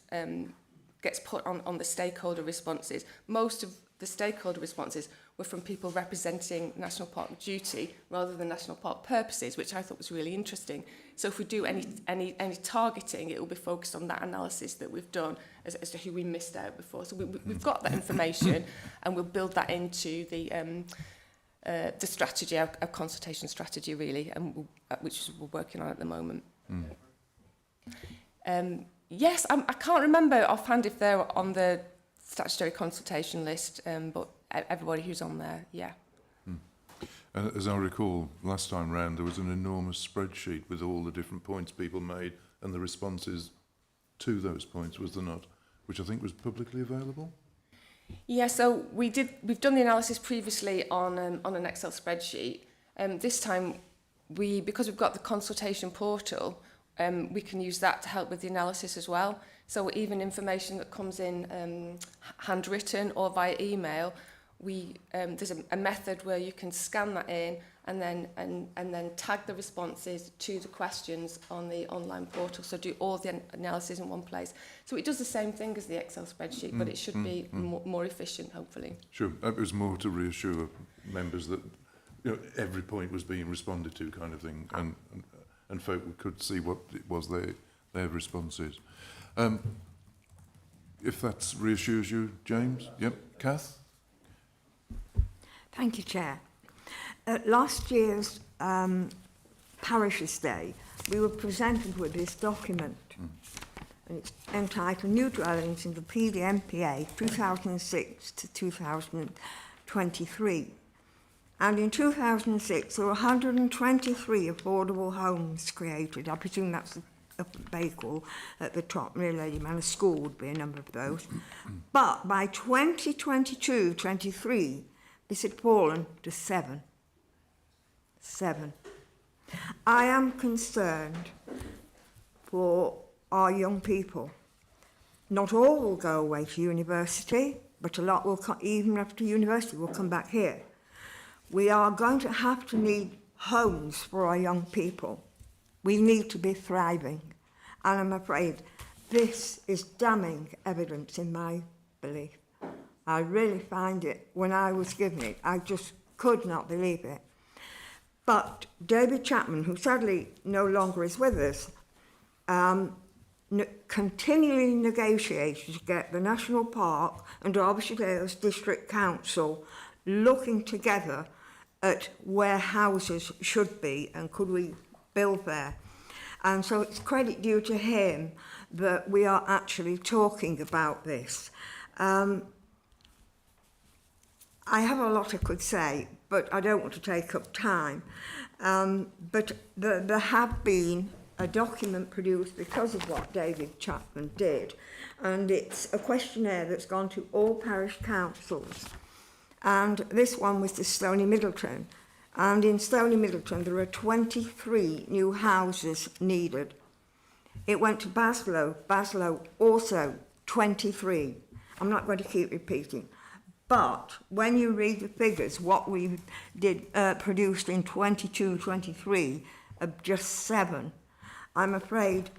put on the stakeholder responses. Most of the stakeholder responses were from people representing national park duty rather than national park purposes, which I thought was really interesting. So if we do any targeting, it will be focused on that analysis that we've done as to who we missed out before. So we've got that information, and we'll build that into the strategy, our consultation strategy, really, and which we're working on at the moment. Yes, I can't remember offhand if they're on the statutory consultation list, but everybody who's on there, yeah. As I recall, last time round, there was an enormous spreadsheet with all the different points people made and the responses to those points, was there not? Which I think was publicly available? Yeah, so we've done the analysis previously on an Excel spreadsheet. This time, because we've got the consultation portal, we can use that to help with the analysis as well. So even information that comes in handwritten or via email, there's a method where you can scan that in and then tag the responses to the questions on the online portal. So do all the analysis in one place. So it does the same thing as the Excel spreadsheet, but it should be more efficient, hopefully. Sure, it was more to reassure members that every point was being responded to, kind of thing, and folk could see what it was their responses. If that reassures you, James. Yep, Kath. Thank you, Chair. At last year's Parishes Day, we were presented with this document. And it's entitled New Dwellings in the PDMPA 2006 to 2023. And in 2006, there were 123 affordable homes created. I presume that's a Bakewell at the top, near Lady Manor School would be a number of those. But by 2022-23, this had fallen to 7. 7. I am concerned for our young people. Not all will go away to university, but a lot will even after university will come back here. We are going to have to need homes for our young people. We need to be thriving. And I'm afraid this is damning evidence in my belief. I really find it, when I was given it, I just could not believe it. But David Chapman, who sadly no longer is with us, continually negotiated to get the National Park and Derbyshire Dales District Council looking together at where houses should be and could we build there. And so it's credit due to him that we are actually talking about this. I have a lot I could say, but I don't want to take up time. But there have been a document produced because of what David Chapman did, and it's a questionnaire that's gone to all parish councils. And this one was to Stony Middleton. And in Stony Middleton, there are 23 new houses needed. It went to Baslow. Baslow also 23. I'm not going to keep repeating. But when you read the figures, what we did produced in 22-23 of just 7, I'm afraid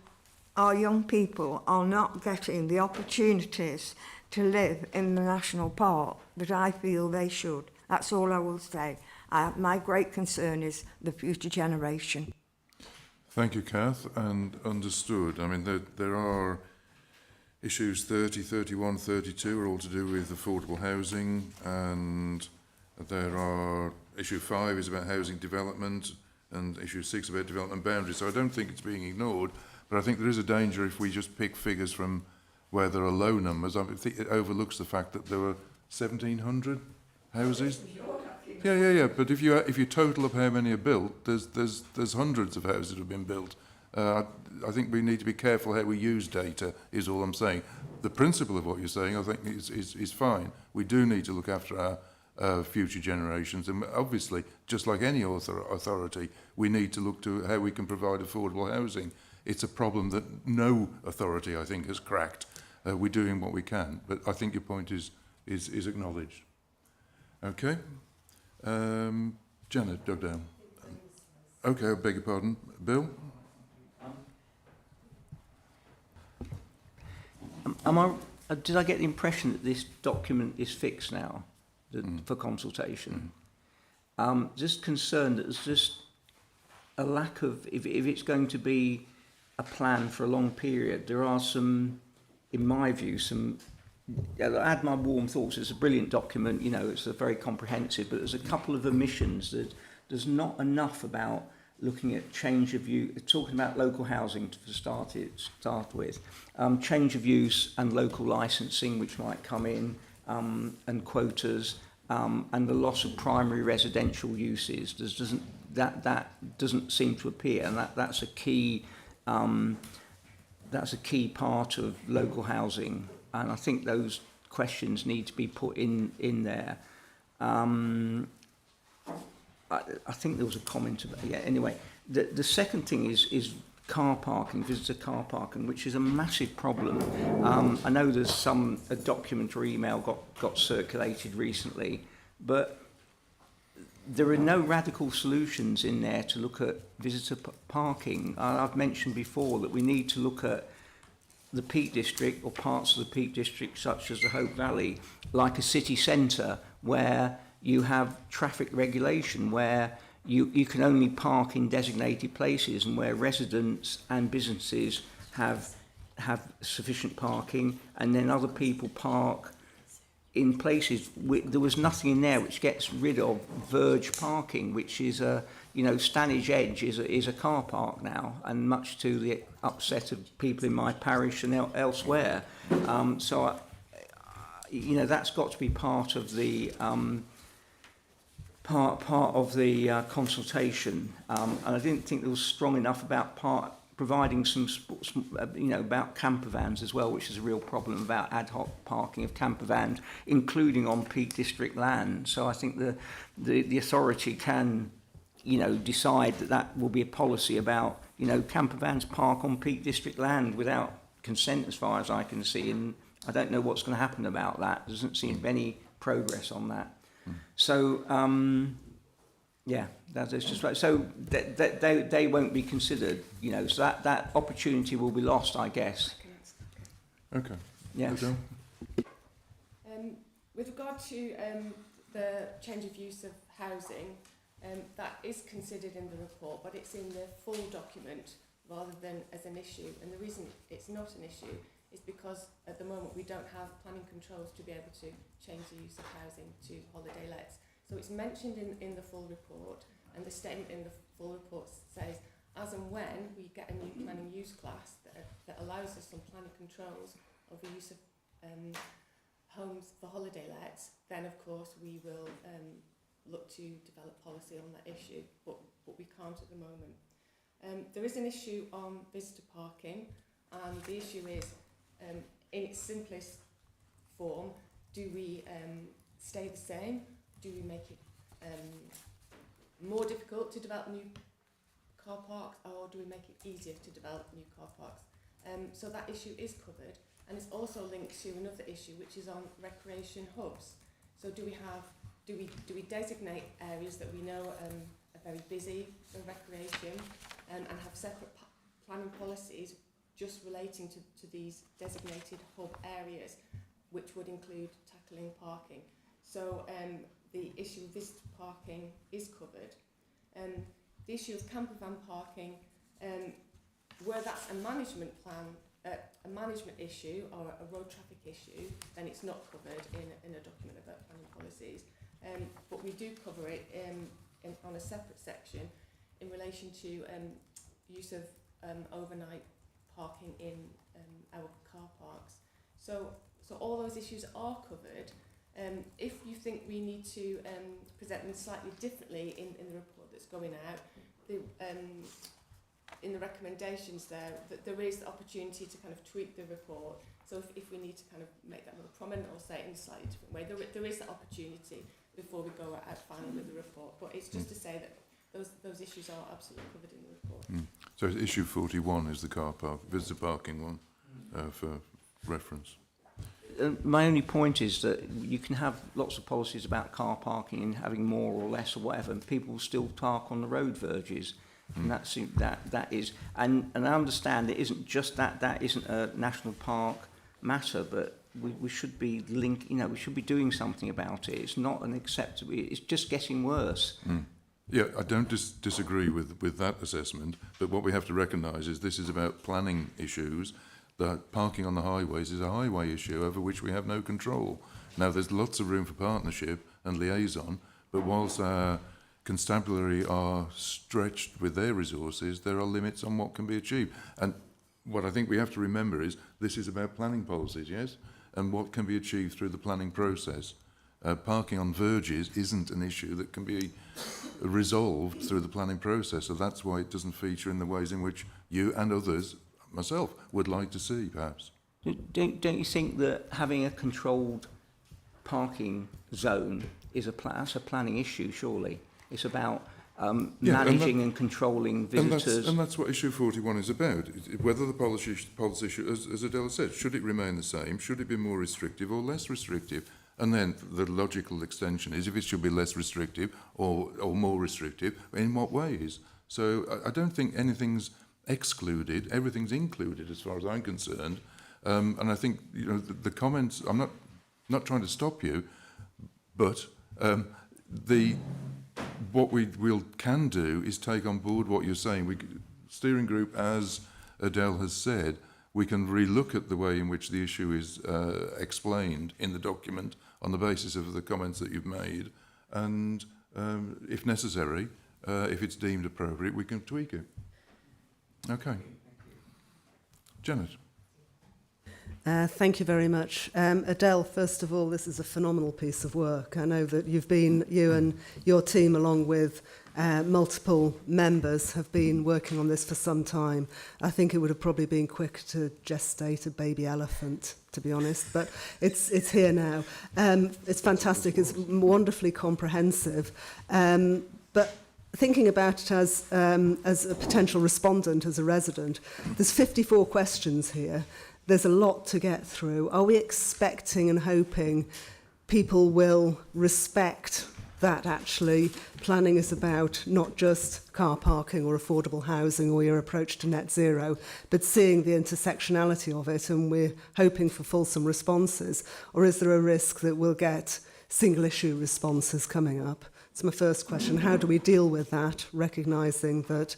our young people are not getting the opportunities to live in the National Park that I feel they should. That's all I will say. My great concern is the future generation. Thank you, Kath, and understood. I mean, there are issues 30, 31, 32 are all to do with affordable housing, and there are issue 5 is about housing development, and issue 6 about development boundaries. So I don't think it's being ignored, but I think there is a danger if we just pick figures from where there are low numbers. I think it overlooks the fact that there were 1,700 houses. Yeah. But if you total up how many are built, there's hundreds of houses that have been built. I think we need to be careful how we use data. Is all I'm saying. The principle of what you're saying, I think, is fine. We do need to look after our future generations, and obviously, just like any authority, we need to look to how we can provide affordable housing. It's a problem that no authority, I think, has cracked. We're doing what we can, but I think your point is acknowledged. Okay. Janet, dug down. Okay, I beg your pardon. Bill? Did I get the impression that this document is fixed now for consultation? Just concerned that there's just a lack of, if it's going to be a plan for a long period, there are some, in my view, I had my warm thoughts. It's a brilliant document, it's a very comprehensive, but there's a couple of omissions that there's not enough about looking at change of use, talking about local housing to start with, change of use and local licensing, which might come in, and quotas, and the loss of primary residential uses. That doesn't seem to appear, and that's a key part of local housing. And I think those questions need to be put in there. I think there was a comment about, anyway. The second thing is car parking, visitor car parking, which is a massive problem. I know there's a document or email got circulated recently, but there are no radical solutions in there to look at visitor parking. I've mentioned before that we need to look at the Peak District or parts of the Peak District, such as the Hope Valley, like a city centre where you have traffic regulation, where you can only park in designated places, and where residents and businesses have sufficient parking, and then other people park in places. There was nothing in there which gets rid of verge parking, which is a, you know, Stanage Edge is a car park now, and much to the upset of people in my parish and elsewhere. So, you know, that's got to be part of the part of the consultation. And I didn't think there was strong enough about providing some, you know, about camper vans as well, which is a real problem, about ad hoc parking of camper vans, including on Peak District land. So I think the authority can, you know, decide that will be a policy about, you know, camper vans park on Peak District land without consent, as far as I can see. And I don't know what's going to happen about that. There doesn't seem to be any progress on that. So, yeah, that is just right. So they won't be considered, you know, so that opportunity will be lost, I guess. Okay. Yes. With regard to the change of use of housing, that is considered in the report, but it's in the full document rather than as an issue. And the reason it's not an issue is because at the moment we don't have planning controls to be able to change the use of housing to holiday lets. So it's mentioned in the full report, and the statement in the full report says, as and when we get a new planning use class that allows us some planning controls of the use of homes for holiday lets, then of course we will look to develop policy on that issue, but we can't at the moment. There is an issue on visitor parking, and the issue is, in its simplest form, do we stay the same? Do we make it more difficult to develop new car parks, or do we make it easier to develop new car parks? So that issue is covered, and it's also linked to another issue, which is on recreation hubs. So do we designate areas that we know are very busy for recreation, and have separate planning policies just relating to these designated hub areas, which would include tackling parking. So the issue of visitor parking is covered. The issue of camper van parking, where that's a management plan, a management issue or a road traffic issue, then it's not covered in a document about planning policies. But we do cover it on a separate section in relation to use of overnight parking in our car parks. So all those issues are covered. If you think we need to present them slightly differently in the report that's going out, in the recommendations there is the opportunity to kind of tweak the report. So if we need to kind of make that more prominent or say it in a slightly different way, there is that opportunity before we go out final with the report. But it's just to say that those issues are absolutely covered in the report. So issue 41 is the car park, visitor parking one, for reference. My only point is that you can have lots of policies about car parking and having more or less or whatever, and people still park on the road verges. And that is, and I understand it isn't just that isn't a national park matter, but we should be we should be doing something about it. It's not an acceptable, it's just getting worse. Yeah, I don't disagree with that assessment, but what we have to recognise is this is about planning issues. That parking on the highways is a highway issue over which we have no control. Now, there's lots of room for partnership and liaison, but whilst our constabulary are stretched with their resources, there are limits on what can be achieved. And what I think we have to remember is this is about planning policies, yes, and what can be achieved through the planning process. Parking on verges isn't an issue that can be resolved through the planning process, so that's why it doesn't feature in the ways in which you and others, myself, would like to see, perhaps. Don't you think that having a controlled parking zone is that's a planning issue, surely? It's about managing and controlling visitors. And that's what issue 41 is about. Whether the policy should, as Adela said, should it remain the same? Should it be more restrictive or less restrictive? And then the logical extension is if it should be less restrictive or more restrictive, in what ways? So I don't think anything's excluded, everything's included as far as I'm concerned. And I think, you know, the comments, I'm not trying to stop you, but what we can do is take on board what you're saying. Steering group, as Adele has said, we can relook at the way in which the issue is explained in the document on the basis of the comments that you've made, and if necessary, if it's deemed appropriate, we can tweak it. Okay. Janet. Thank you very much. Adele, first of all, this is a phenomenal piece of work. I know that you and your team, along with multiple members, have been working on this for some time. I think it would have probably been quick to gestate a baby elephant, to be honest, but it's here now. It's fantastic. It's wonderfully comprehensive. But thinking about it as a potential respondent, as a resident, there's 54 questions here. There's a lot to get through. Are we expecting and hoping people will respect that actually planning is about not just car parking or affordable housing or your approach to net zero, but seeing the intersectionality of it, and we're hoping for fulsome responses? Or is there a risk that we'll get single issue responses coming up? That's my first question. How do we deal with that, recognising that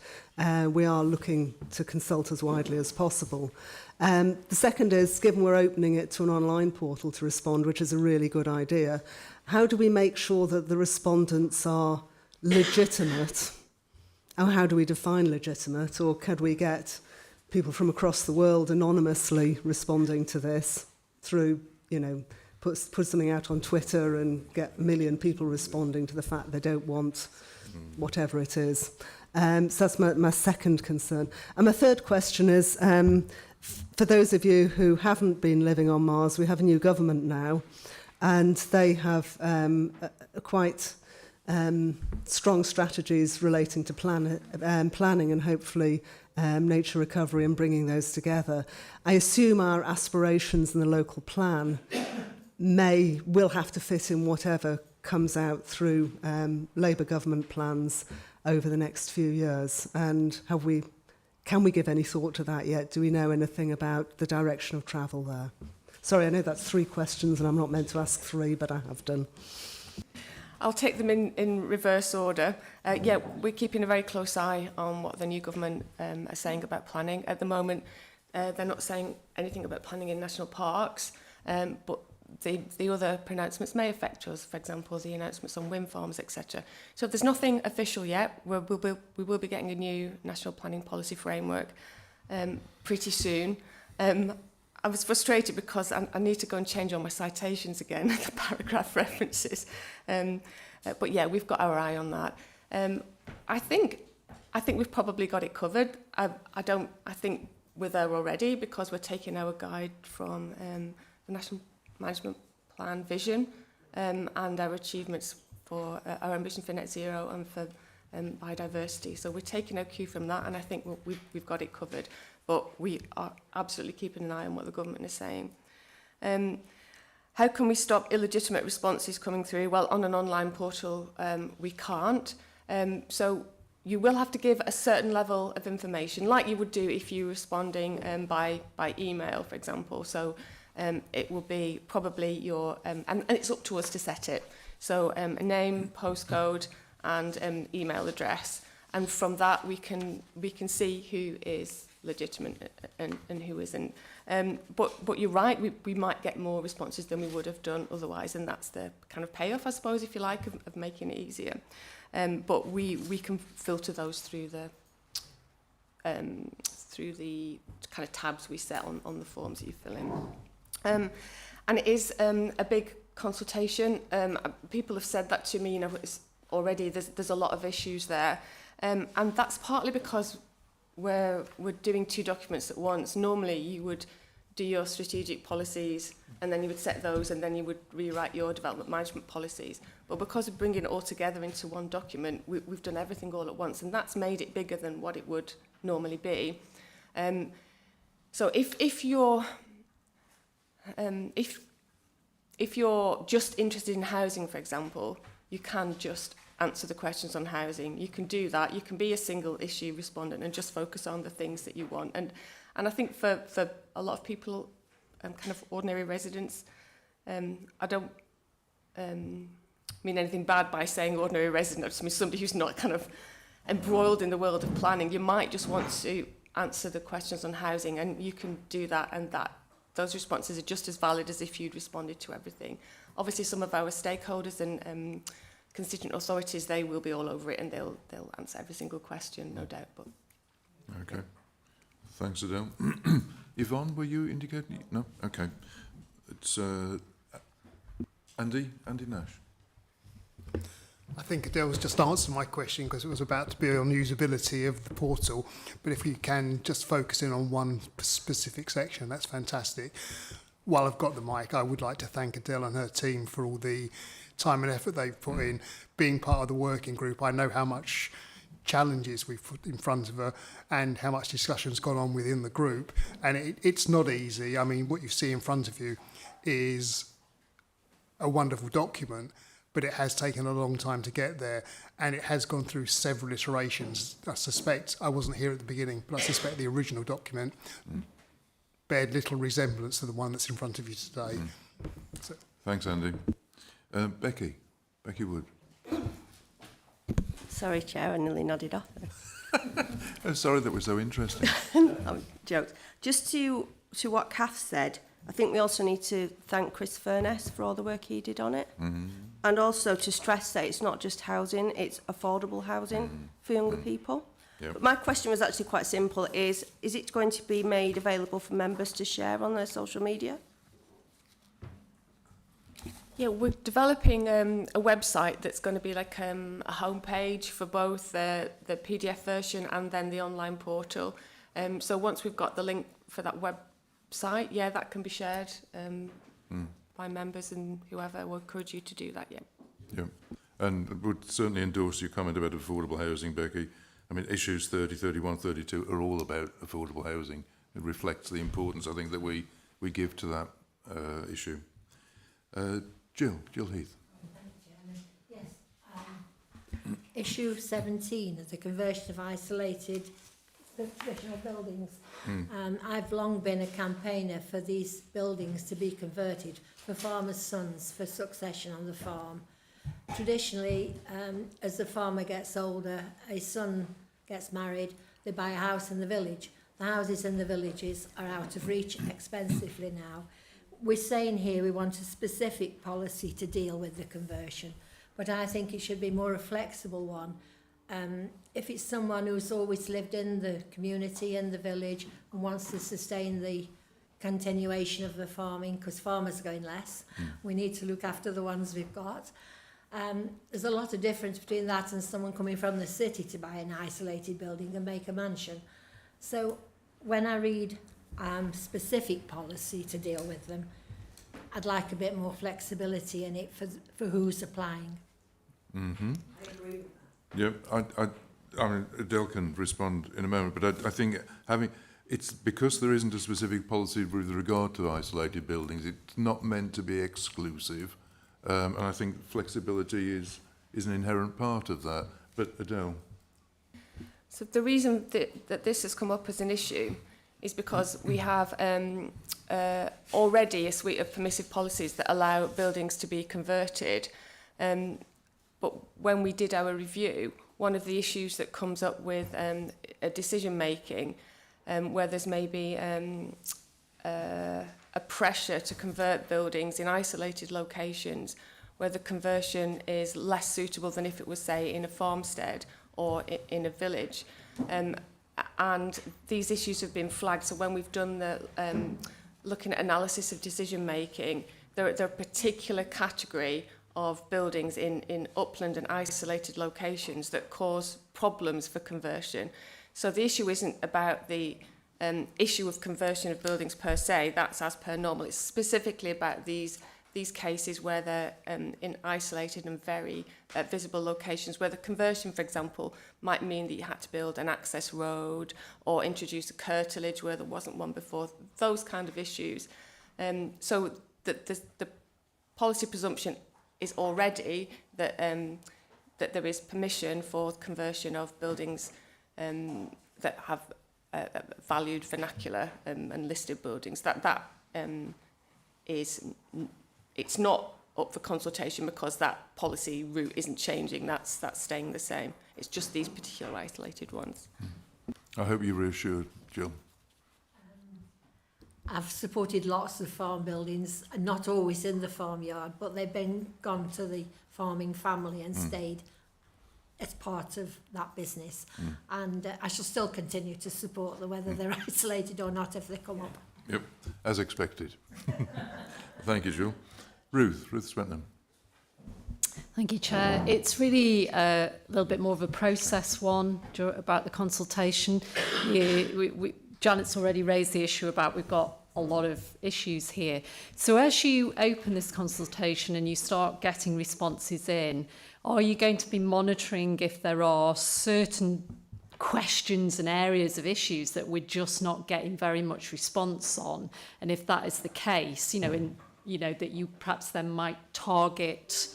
we are looking to consult as widely as possible? The second is, given we're opening it to an online portal to respond, which is a really good idea, how do we make sure that the respondents are legitimate? Or how do we define legitimate? Or could we get people from across the world anonymously responding to this through, you know, put something out on Twitter and get 1 million people responding to the fact they don't want whatever it is? So that's my second concern. And my third question is, for those of you who haven't been living on Mars, we have a new government now, and they have quite strong strategies relating to planning and hopefully nature recovery and bringing those together. I assume our aspirations in the local plan will have to fit in whatever comes out through Labour government plans over the next few years. And can we give any thought to that yet? Do we know anything about the direction of travel there? Sorry, I know that's 3 questions and I'm not meant to ask 3, but I have done. I'll take them in reverse order. Yeah, we're keeping a very close eye on what the new government are saying about planning. At the moment, they're not saying anything about planning in national parks, but the other pronouncements may affect us, for example, the announcements on wind farms, etc. So there's nothing official yet. We will be getting a new national planning policy framework pretty soon. I was frustrated because I need to go and change all my citations again, the paragraph references. But yeah, we've got our eye on that. I think we've probably got it covered. I think we're there already because we're taking our guide from the National Management Plan vision and our achievements for our ambition for net zero and for biodiversity. So we're taking our cue from that, and I think we've got it covered. But we are absolutely keeping an eye on what the government is saying. How can we stop illegitimate responses coming through? Well, on an online portal, we can't. So you will have to give a certain level of information, like you would do if you were responding by email, for example. So it will be probably your, and it's up to us to set it. So a name, postcode, and email address. And from that, we can see who is legitimate and who isn't. But you're right, we might get more responses than we would have done otherwise, and that's the kind of payoff, I suppose, if you like, of making it easier. But we can filter those through the kind of tabs we set on the forms that you fill in. And it is a big consultation. People have said that to me, you know, already there's a lot of issues there. And that's partly because we're doing 2 documents at once. Normally you would do your strategic policies and then you would set those and then you would rewrite your development management policies. But because we're bringing it all together into one document, we've done everything all at once, and that's made it bigger than what it would normally be. So if if you're just interested in housing, for example, you can just answer the questions on housing. You can do that. You can be a single issue respondent and just focus on the things that you want. And I think for a lot of people, kind of ordinary residents, I don't mean anything bad by saying ordinary resident. I just mean somebody who's not kind of embroiled in the world of planning. You might just want to answer the questions on housing, and you can do that, and those responses are just as valid as if you'd responded to everything. Obviously, some of our stakeholders and constituent authorities, they will be all over it, and they'll answer every single question, no doubt. But Okay. Thanks, Adele. Yvonne, were you indicating? No? Okay. It's Andy Nash. I think Adele's just answered my question because it was about to be on usability of the portal. But if you can just focus in on one specific section, that's fantastic. While I've got the mic, I would like to thank Adele and her team for all the time and effort they've put in being part of the working group. I know how much challenges we've put in front of her and how much discussion's gone on within the group. And it's not easy. I mean, what you see in front of you is a wonderful document, but it has taken a long time to get there, and it has gone through several iterations. I suspect, I wasn't here at the beginning, but I suspect the original document bared little resemblance to the one that's in front of you today. So. Thanks, Andy. Becky Wood. Sorry, Chair, I nearly nodded off. Oh, sorry, that was so interesting. Jokes. Just to what Kath said, I think we also need to thank Chris Furness for all the work he did on it. Mm-hmm. And also to stress that it's not just housing, it's affordable housing for younger people. Yep. But my question was actually quite simple, is it going to be made available for members to share on their social media? yeah, we're developing a website that's going to be like a homepage for both the PDF version and then the online portal. So once we've got the link for that website, yeah, that can be shared by members and whoever. We'll encourage you to do that, yeah. Yeah, and would certainly endorse your comment about affordable housing, Becky. I mean, issues 30, 31, 32 are all about affordable housing. It reflects the importance, I think, that we give to that issue. Jill Heath. Yes. Issue 17 is the conversion of isolated traditional buildings. I've long been a campaigner for these buildings to be converted for farmers' sons for succession on the farm. Traditionally, as the farmer gets older, a son gets married, they buy a house in the village. The houses in the villages are out of reach expensively now. We're saying here we want a specific policy to deal with the conversion, but I think it should be more a flexible one. If it's someone who's always lived in the community and the village and wants to sustain the continuation of the farming, because farmers are going less, we need to look after the ones we've got. There's a lot of difference between that and someone coming from the city to buy an isolated building and make a mansion. So when I read specific policy to deal with them, I'd like a bit more flexibility in it for who's applying. Mm-hmm. I agree with that. Yeah, I mean, Adele can respond in a moment, but I think it's because there isn't a specific policy with regard to isolated buildings, it's not meant to be exclusive, and I think flexibility is an inherent part of that. But Adele? So the reason that this has come up as an issue is because we have already a suite of permissive policies that allow buildings to be converted. But when we did our review, one of the issues that comes up with a decision making, where there's maybe a pressure to convert buildings in isolated locations, where the conversion is less suitable than if it was, say, in a farmstead or in a village. And these issues have been flagged. So when we've done the looking at analysis of decision making, there are a particular category of buildings in upland and isolated locations that cause problems for conversion. So the issue isn't about the issue of conversion of buildings per se, that's as per normal. It's specifically about these cases where they're in isolated and very visible locations, where the conversion, for example, might mean that you had to build an access road or introduce a curtilage where there wasn't one before, those kind of issues. So the policy presumption is already that that there is permission for conversion of buildings that have valued vernacular and listed buildings. It's not up for consultation because that policy route isn't changing. That's staying the same. It's just these particular isolated ones. I hope you're reassured, Jill. I've supported lots of farm buildings, not always in the farmyard, but they've been gone to the farming family and stayed as part of that business. And I shall still continue to support them, whether they're isolated or not, if they come up. Yep, as expected. Thank you, Jill. Ruth Spenton. Thank you, Chair. It's really a little bit more of a process one about the consultation. Janet's already raised the issue about we've got a lot of issues here. So as you open this consultation and you start getting responses in, are you going to be monitoring if there are certain questions and areas of issues that we're just not getting very much response on? And if that is the case, that you perhaps then might target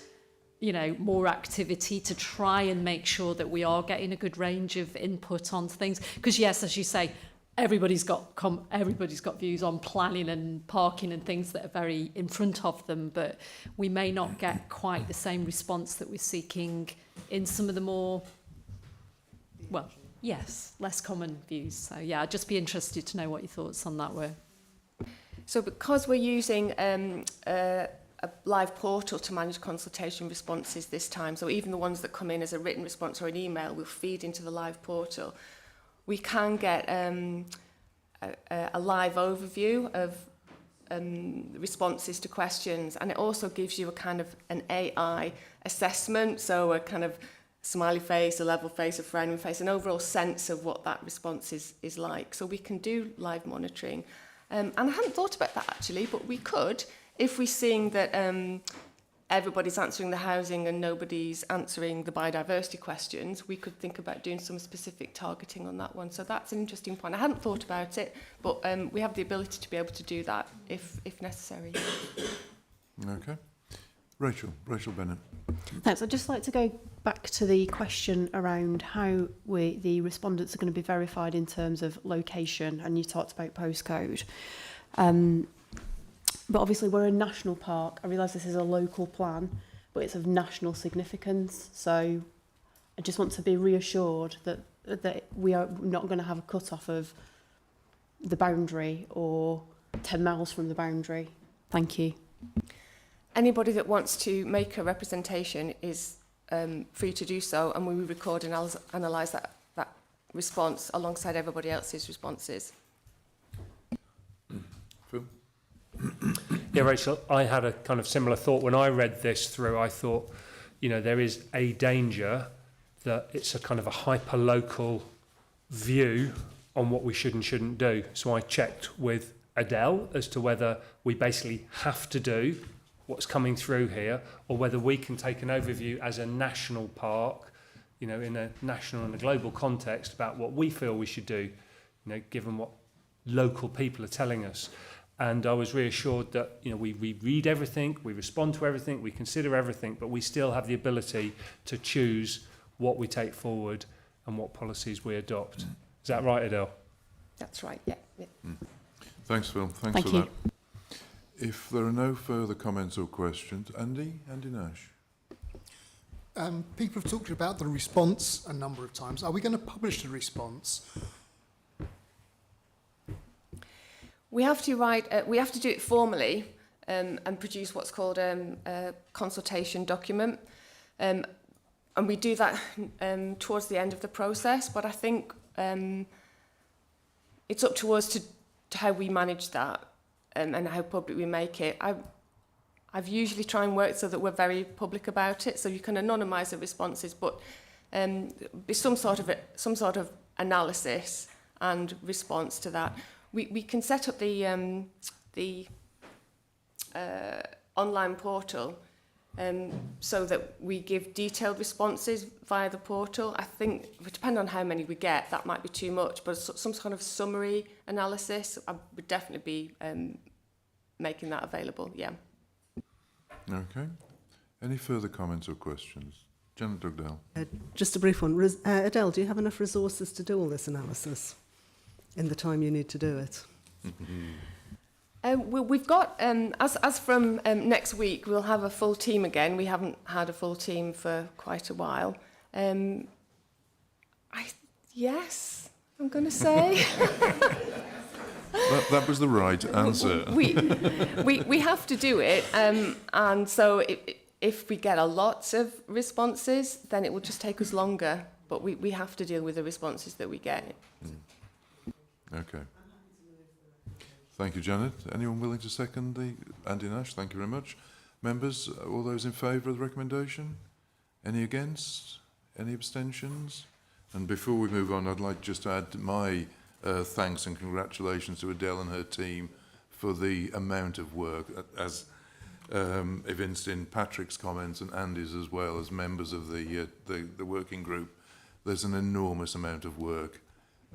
more activity to try and make sure that we are getting a good range of input on things. Because yes, as you say, everybody's got views on planning and parking and things that are very in front of them, but we may not get quite the same response that we're seeking in some of the more, less common views. So yeah, I'd just be interested to know what your thoughts on that were. So because we're using a live portal to manage consultation responses this time, so even the ones that come in as a written response or an email will feed into the live portal, we can get a live overview of responses to questions, and it also gives you a kind of an AI assessment, so a kind of smiley face, a level face, a frowning face, an overall sense of what that response is like. So we can do live monitoring. And I hadn't thought about that actually, but we could, if we're seeing that everybody's answering the housing and nobody's answering the biodiversity questions, we could think about doing some specific targeting on that one. So that's an interesting point. I hadn't thought about it, but we have the ability to be able to do that if necessary. Okay. Rachel Bennett. Thanks. I'd just like to go back to the question around how the respondents are going to be verified in terms of location, and you talked about postcode. But obviously we're a national park. I realise this is a local plan, but it's of national significance. So I just want to be reassured that we are not going to have a cut-off of the boundary or 10 miles from the boundary. Thank you. Anybody that wants to make a representation is free to do so, and we will record and analyse that response alongside everybody else's responses. Phil? Yeah, Rachel, I had a kind of similar thought when I read this through. I thought, there is a danger that it's a kind of a hyper-local view on what we should and shouldn't do. So I checked with Adele as to whether we basically have to do what's coming through here, or whether we can take an overview as a national park, in a national and a global context about what we feel we should do, given what local people are telling us. And I was reassured that, we read everything, we respond to everything, we consider everything, but we still have the ability to choose what we take forward and what policies we adopt. Is that right, Adele? That's right, yeah. Thanks, Phil. Thanks for that. If there are no further comments or questions, Andy Nash. People have talked about the response a number of times. Are we going to publish the response? We have to we have to do it formally and produce what's called a consultation document. And we do that towards the end of the process, but I think it's up to us to how we manage that. And how public we make it. I've usually try and work so that we're very public about it, so you can anonymise the responses, but be some sort of analysis and response to that. We can set up the online portal so that we give detailed responses via the portal. I think, depending on how many we get, that might be too much, but some kind of summary analysis, I would definitely be making that available, yeah. Okay. Any further comments or questions? Janet Dugdale. Just a brief one. Adele, do you have enough resources to do all this analysis in the time you need to do it? Well, we've got, as from next week, we'll have a full team again. We haven't had a full team for quite a while. Yes, I'm going to say. That was the right answer. We have to do it, and so if we get a lot of responses, then it will just take us longer. But we have to deal with the responses that we get. Okay. Thank you, Janet. Anyone willing to second the Andy Nash? Thank you very much. Members, all those in favour of the recommendation? Any against? Any abstentions? And before we move on, I'd like just to add my thanks and congratulations to Adele and her team for the amount of work, as evinced in Patrick's comments and Andy's as well, as members of the working group. There's an enormous amount of work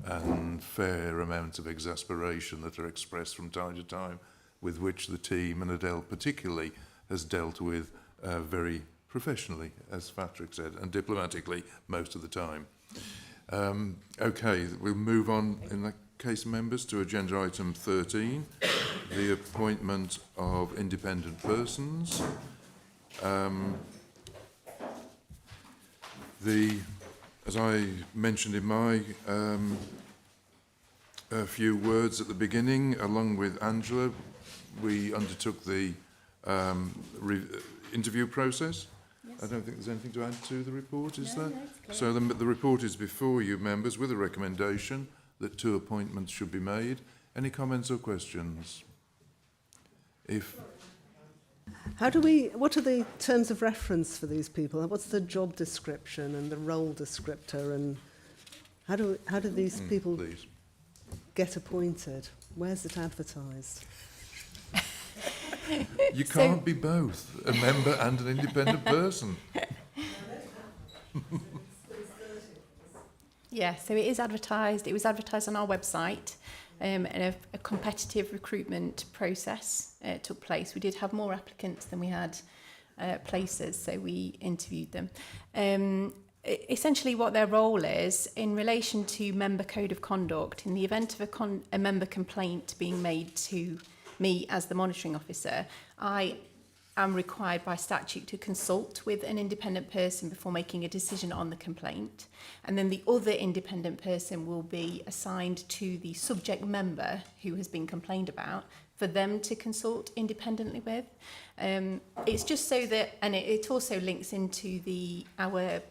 and fair amounts of exasperation that are expressed from time to time, with which the team, and Adele particularly, has dealt with very professionally, as Patrick said, and diplomatically most of the time. Okay, we'll move on in that case, members, to agenda item 13, the appointment of independent persons. As I mentioned in my a few words at the beginning, along with Angela, we undertook the interview process. Yes. I don't think there's anything to add to the report, is there? No, so the report is before you, members, with a recommendation that 2 appointments should be made. Any comments or questions? What are the terms of reference for these people? What's the job description and the role descriptor, and how do these people get appointed? Where's it advertised? You can't be both, a member and an independent person. Yeah, so it is advertised. It was advertised on our website, and a competitive recruitment process took place. We did have more applicants than we had places, so we interviewed them. Essentially what their role is in relation to member code of conduct, in the event of a member complaint being made to me as the monitoring officer, I am required by statute to consult with an independent person before making a decision on the complaint. And then the other independent person will be assigned to the subject member who has been complained about for them to consult independently with. It's just so that, and it also links into our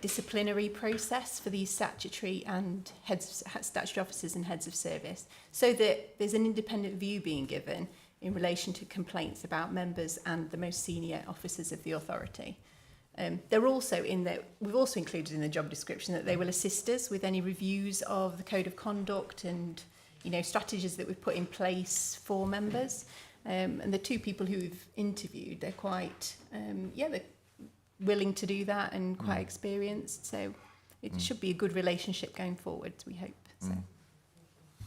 disciplinary process for these statutory officers and heads of service, so that there's an independent view being given in relation to complaints about members and the most senior officers of the authority. They're also we've also included in the job description that they will assist us with any reviews of the code of conduct and strategies that we've put in place for members. And the 2 people who've interviewed, they're quite they're willing to do that and quite experienced, so it should be a good relationship going forward, we hope. So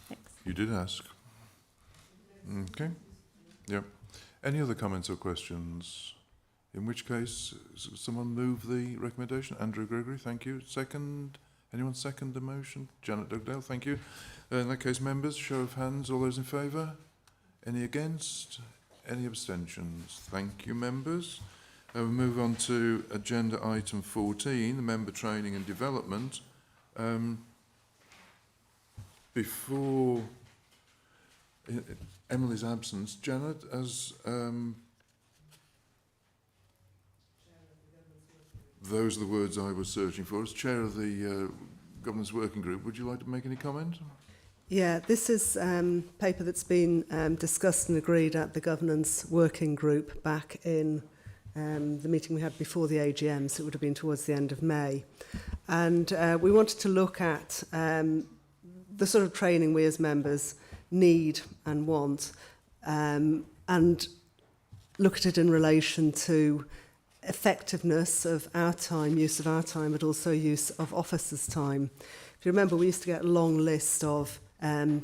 thanks. You did ask. Okay. Yep. Any other comments or questions? In which case, someone move the recommendation. Andrew Gregory, thank you. Second. Anyone second the motion? Janet Dugdale, thank you. In that case, members, show of hands, all those in favour? Any against? Any abstentions? Thank you, members. We move on to agenda item 14, the member training and development. Before Emily's absence, Janet, as those are the words I was searching for, as chair of the governance working group, would you like to make any comment? Yeah, this is paper that's been discussed and agreed at the governance working group back in the meeting we had before the AGM, so it would have been towards the end of May. And we wanted to look at the sort of training we as members need and want, and look at it in relation to effectiveness of our time, use of our time, but also use of officers' time. If you remember, we used to get a long list of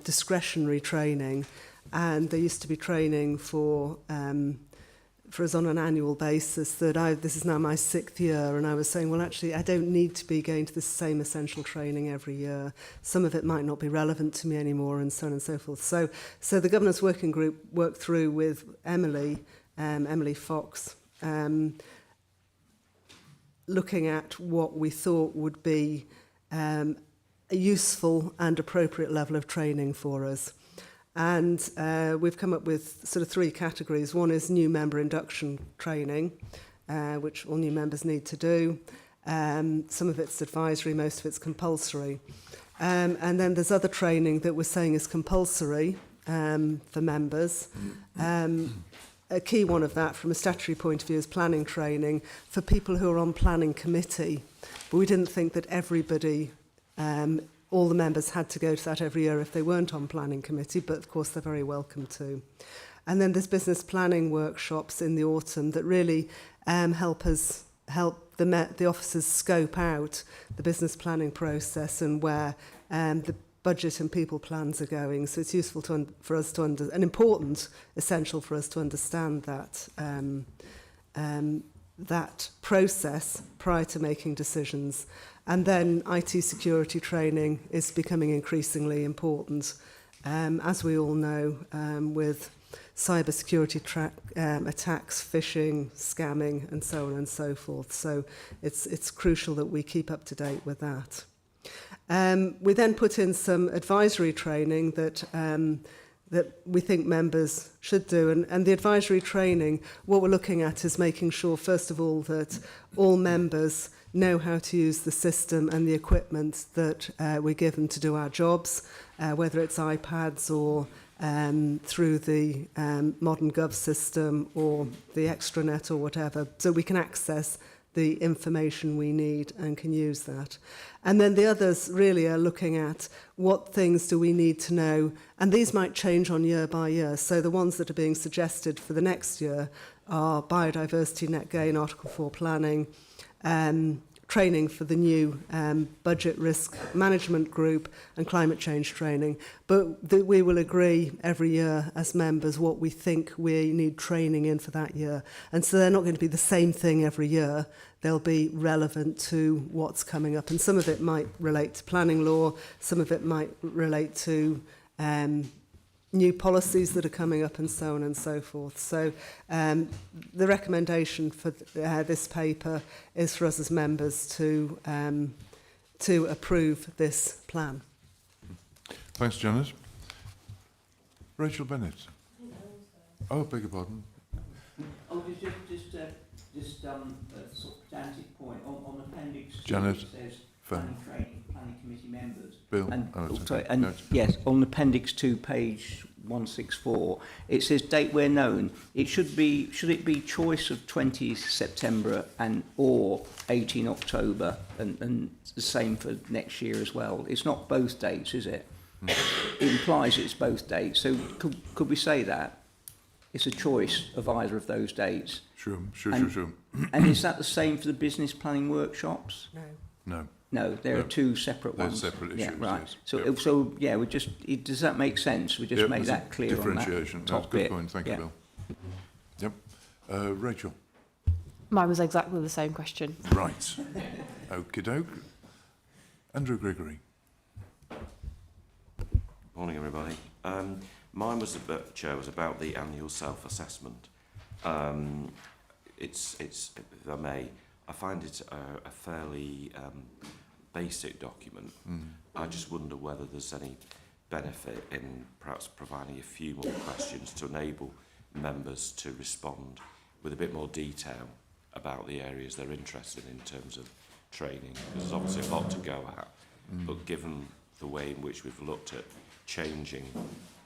discretionary training, and there used to be training for for us on an annual basis, that this is now my 6th year, and I was saying, well, actually, I don't need to be going to the same essential training every year. Some of it might not be relevant to me anymore, and so on and so forth. So the Governance Working Group worked through with Emily Fox, looking at what we thought would be a useful and appropriate level of training for us. And we've come up with sort of 3 categories. One is new member induction training, which all new members need to do. Some of it's advisory, most of it's compulsory. And then there's other training that we're saying is compulsory for members. A key one of that from a statutory point of view is planning training for people who are on planning committee. But we didn't think that everybody, all the members had to go to that every year if they weren't on planning committee, but of course they're very welcome to. And then there's business planning workshops in the autumn that really help the officers scope out the business planning process and where the budget and people plans are going. So it's useful for us to and important, essential for us to understand that that process prior to making decisions. And then IT security training is becoming increasingly important, as we all know, with cyber security attacks, phishing, scamming, and so on and so forth. So it's crucial that we keep up to date with that. We then put in some advisory training that we think members should do. And the advisory training, what we're looking at is making sure, first of all, that all members know how to use the system and the equipment that we're given to do our jobs, whether it's iPads or through the modern Gov system or the extranet or whatever, so we can access the information we need and can use that. And then the others really are looking at what things do we need to know, and these might change on year by year. So the ones that are being suggested for the next year are biodiversity, net gain, Article 4 planning, training for the new budget risk management group and climate change training. But we will agree every year as members what we think we need training in for that year. And so they're not going to be the same thing every year. They'll be relevant to what's coming up. And some of it might relate to planning law, some of it might relate to new policies that are coming up and so on and so forth. So the recommendation for this paper is for us as members to approve this plan. Thanks, Janet. Rachel Bennett. Oh, beg your pardon. Oh, just sort of pedantic point on appendix 2. Janet, It says phone. planning committee members. Bill. And yes, on appendix 2, page 164, it says date where known. Should it be choice of 20 September or 18 October, and the same for next year as well? It's not both dates, is it? It implies it's both dates. So could we say that? It's a choice of either of those dates. Sure. And is that the same for the business planning workshops? No. No, there are 2 separate ones. They're separate issues, yeah, right. yes. So yeah, does that make sense? We just make that clear differentiation. on that top That's a good bit. point. Thank you, Bill. Yep. Rachel. Mine was exactly the same question. Right. Okie doke. Andrew Gregory. Morning, everybody. Mine was about the annual self-assessment. It's if I may, I find it a fairly basic document. I just wonder whether there's any benefit in perhaps providing a few more questions to enable members to respond with a bit more detail about the areas they're interested in terms of training. There's obviously a lot to go at, but given the way in which we've looked at changing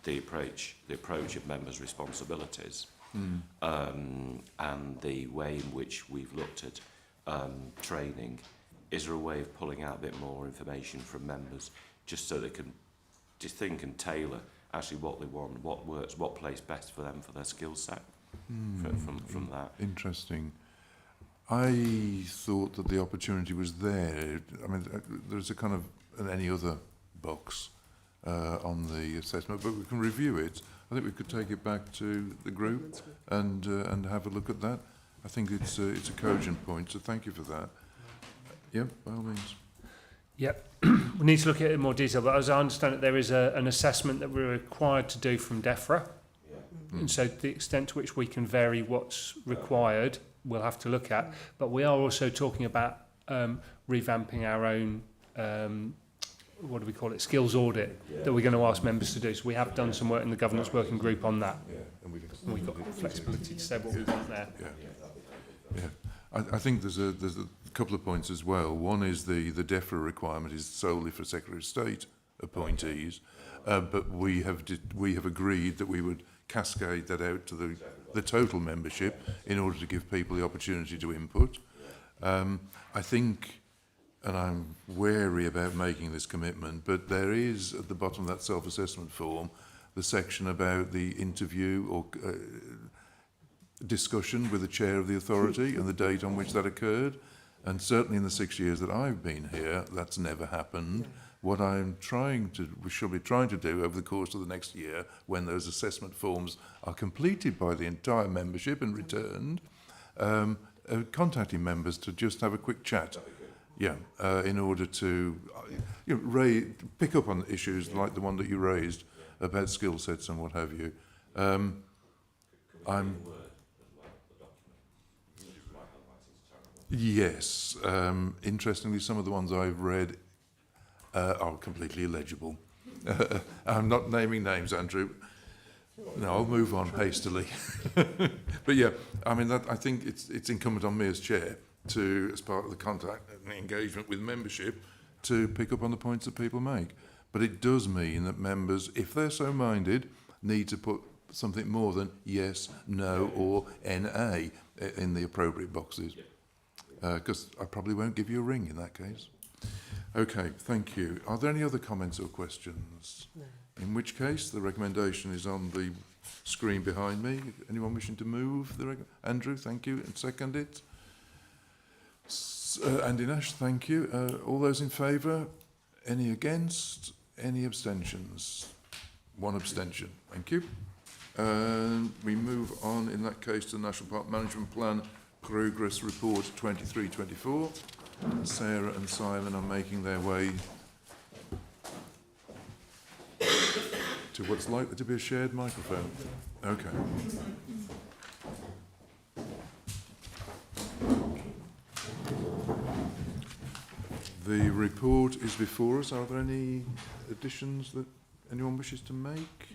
the approach of members' responsibilities, and the way in which we've looked at training, is there a way of pulling out a bit more information from members just so they can just think and tailor actually what they want, what works, what plays best for them for their skill set from that? Interesting. I thought that the opportunity was there. I mean, there's a kind of any other box on the assessment, but we can review it. I think we could take it back to the group and have a look at that. I think it's a cogent point, so thank you for that. Yep, by all means. Yep. We need to look at it in more detail, but as I understand it, there is an assessment that we're required to do from DEFRA. And so the extent to which we can vary what's required, we'll have to look at. But we are also talking about revamping our own, what do we call it, skills audit that we're going to ask members to do. So we have done some work in the governance working group on that. And we've got flexibility to say what we want there. Yeah. I think there's a couple of points as well. One is the DEFRA requirement is solely for Secretary of State appointees, but we have agreed that we would cascade that out to the total membership in order to give people the opportunity to input. I think, and I'm wary about making this commitment, but there is at the bottom of that self-assessment form the section about the interview or discussion with the chair of the authority and the date on which that occurred. And certainly in the 6 years that I've been here, that's never happened. What we shall be trying to do over the course of the next year, when those assessment forms are completed by the entire membership and returned, contacting members to just have a quick chat. Yeah, in order to pick up on issues like the one that you raised about skill sets and what have you. Yes. Interestingly, some of the ones I've read are completely illegible. I'm not naming names, Andrew. No, I'll move on hastily. But yeah, I mean, I think it's incumbent on me as chair to, as part of the contact and engagement with membership, to pick up on the points that people make. But it does mean that members, if they're so minded, need to put something more than yes, no, or NA in the appropriate boxes. Because I probably won't give you a ring in that case. Okay, thank you. Are there any other comments or questions? No. In which case, the recommendation is on the screen behind me. Anyone wishing to move the Andrew, thank you, and second it. Andy Nash, thank you. All those in favour? Any against? Any abstentions? One abstention. Thank you. We move on, in that case, to the National Park Management Plan Progress Report 23-24. Sarah and Simon are making their way to what's likely to be a shared microphone. Okay. The report is before us. Are there any additions that anyone wishes to make?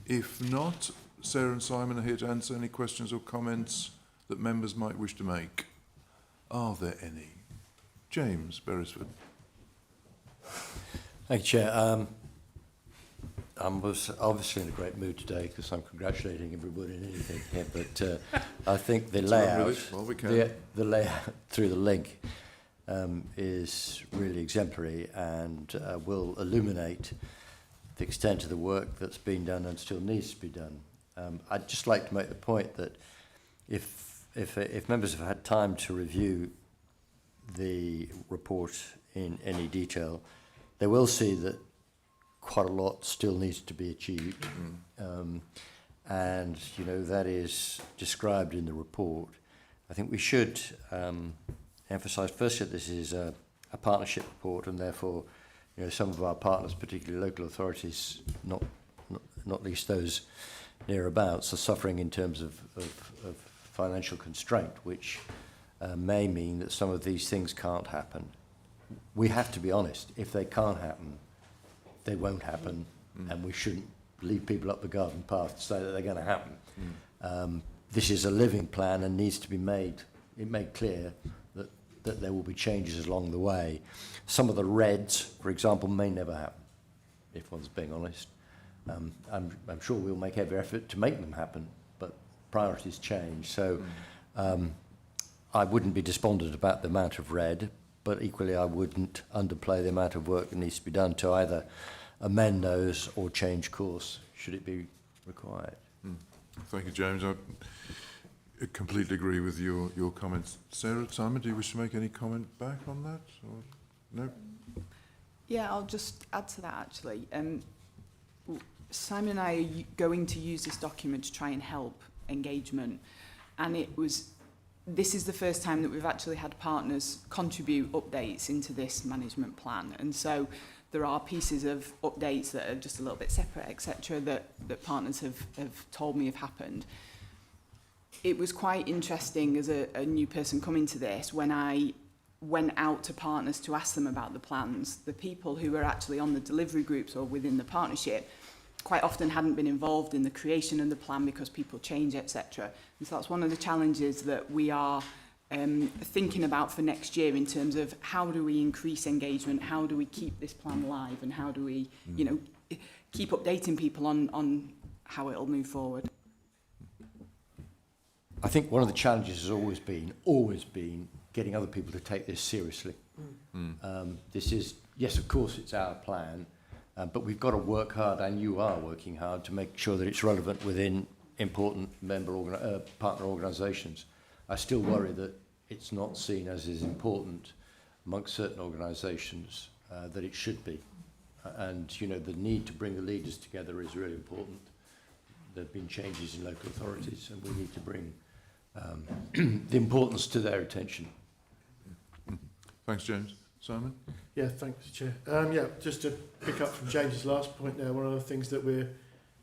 If not, Sarah and Simon are here to answer any questions or comments that members might wish to make. Are there any? James Beresford. Thank you, Chair. I was obviously in a great mood today because I'm congratulating everybody and anything here, but I think the layout, the layout through the link is really exemplary and will illuminate the extent of the work that's been done and still needs to be done. I'd just like to make the point that if members have had time to review the report in any detail, they will see that quite a lot still needs to be achieved. And, you know, that is described in the report. I think we should emphasise firstly that this is a partnership report, and therefore, you know, some of our partners, particularly local authorities, not least those nearabouts, are suffering in terms of financial constraint, which may mean that some of these things can't happen. We have to be honest. If they can't happen, they won't happen, and we shouldn't lead people up the garden path to say that they're going to happen. This is a living plan and needs to be made clear that there will be changes along the way. Some of the reds, for example, may never happen, if one's being honest. I'm sure we'll make every effort to make them happen, but priorities change. So I wouldn't be despondent about the amount of red, but equally I wouldn't underplay the amount of work that needs to be done to either amend those or change course, should it be required. Thank you, James. I completely agree with your comments. Sarah, Simon, do you wish to make any comment back on that? Or no? Yeah, I'll just add to that, actually. Simon and I are going to use this document to try and help engagement, and this is the first time that we've actually had partners contribute updates into this management plan, and so there are pieces of updates that are just a little bit separate, etc., that partners have told me have happened. It was quite interesting as a new person coming to this, when I went out to partners to ask them about the plans, the people who were actually on the delivery groups or within the partnership quite often hadn't been involved in the creation of the plan because people change, etc. And so that's one of the challenges that we are thinking about for next year, in terms of how do we increase engagement, how do we keep this plan live, and how do we, you know, keep updating people on how it'll move forward. I think one of the challenges has always been getting other people to take this seriously. This is, yes, of course, it's our plan, but we've got to work hard, and you are working hard, to make sure that it's relevant within important partner organisations. I still worry that it's not seen as important amongst certain organisations that it should be. And, you know, the need to bring the leaders together is really important. There have been changes in local authorities, and we need to bring the importance to their attention. Thanks, James. Simon? Yeah, thanks, Chair. Yeah, just to pick up from James's last point there, one of the things that we're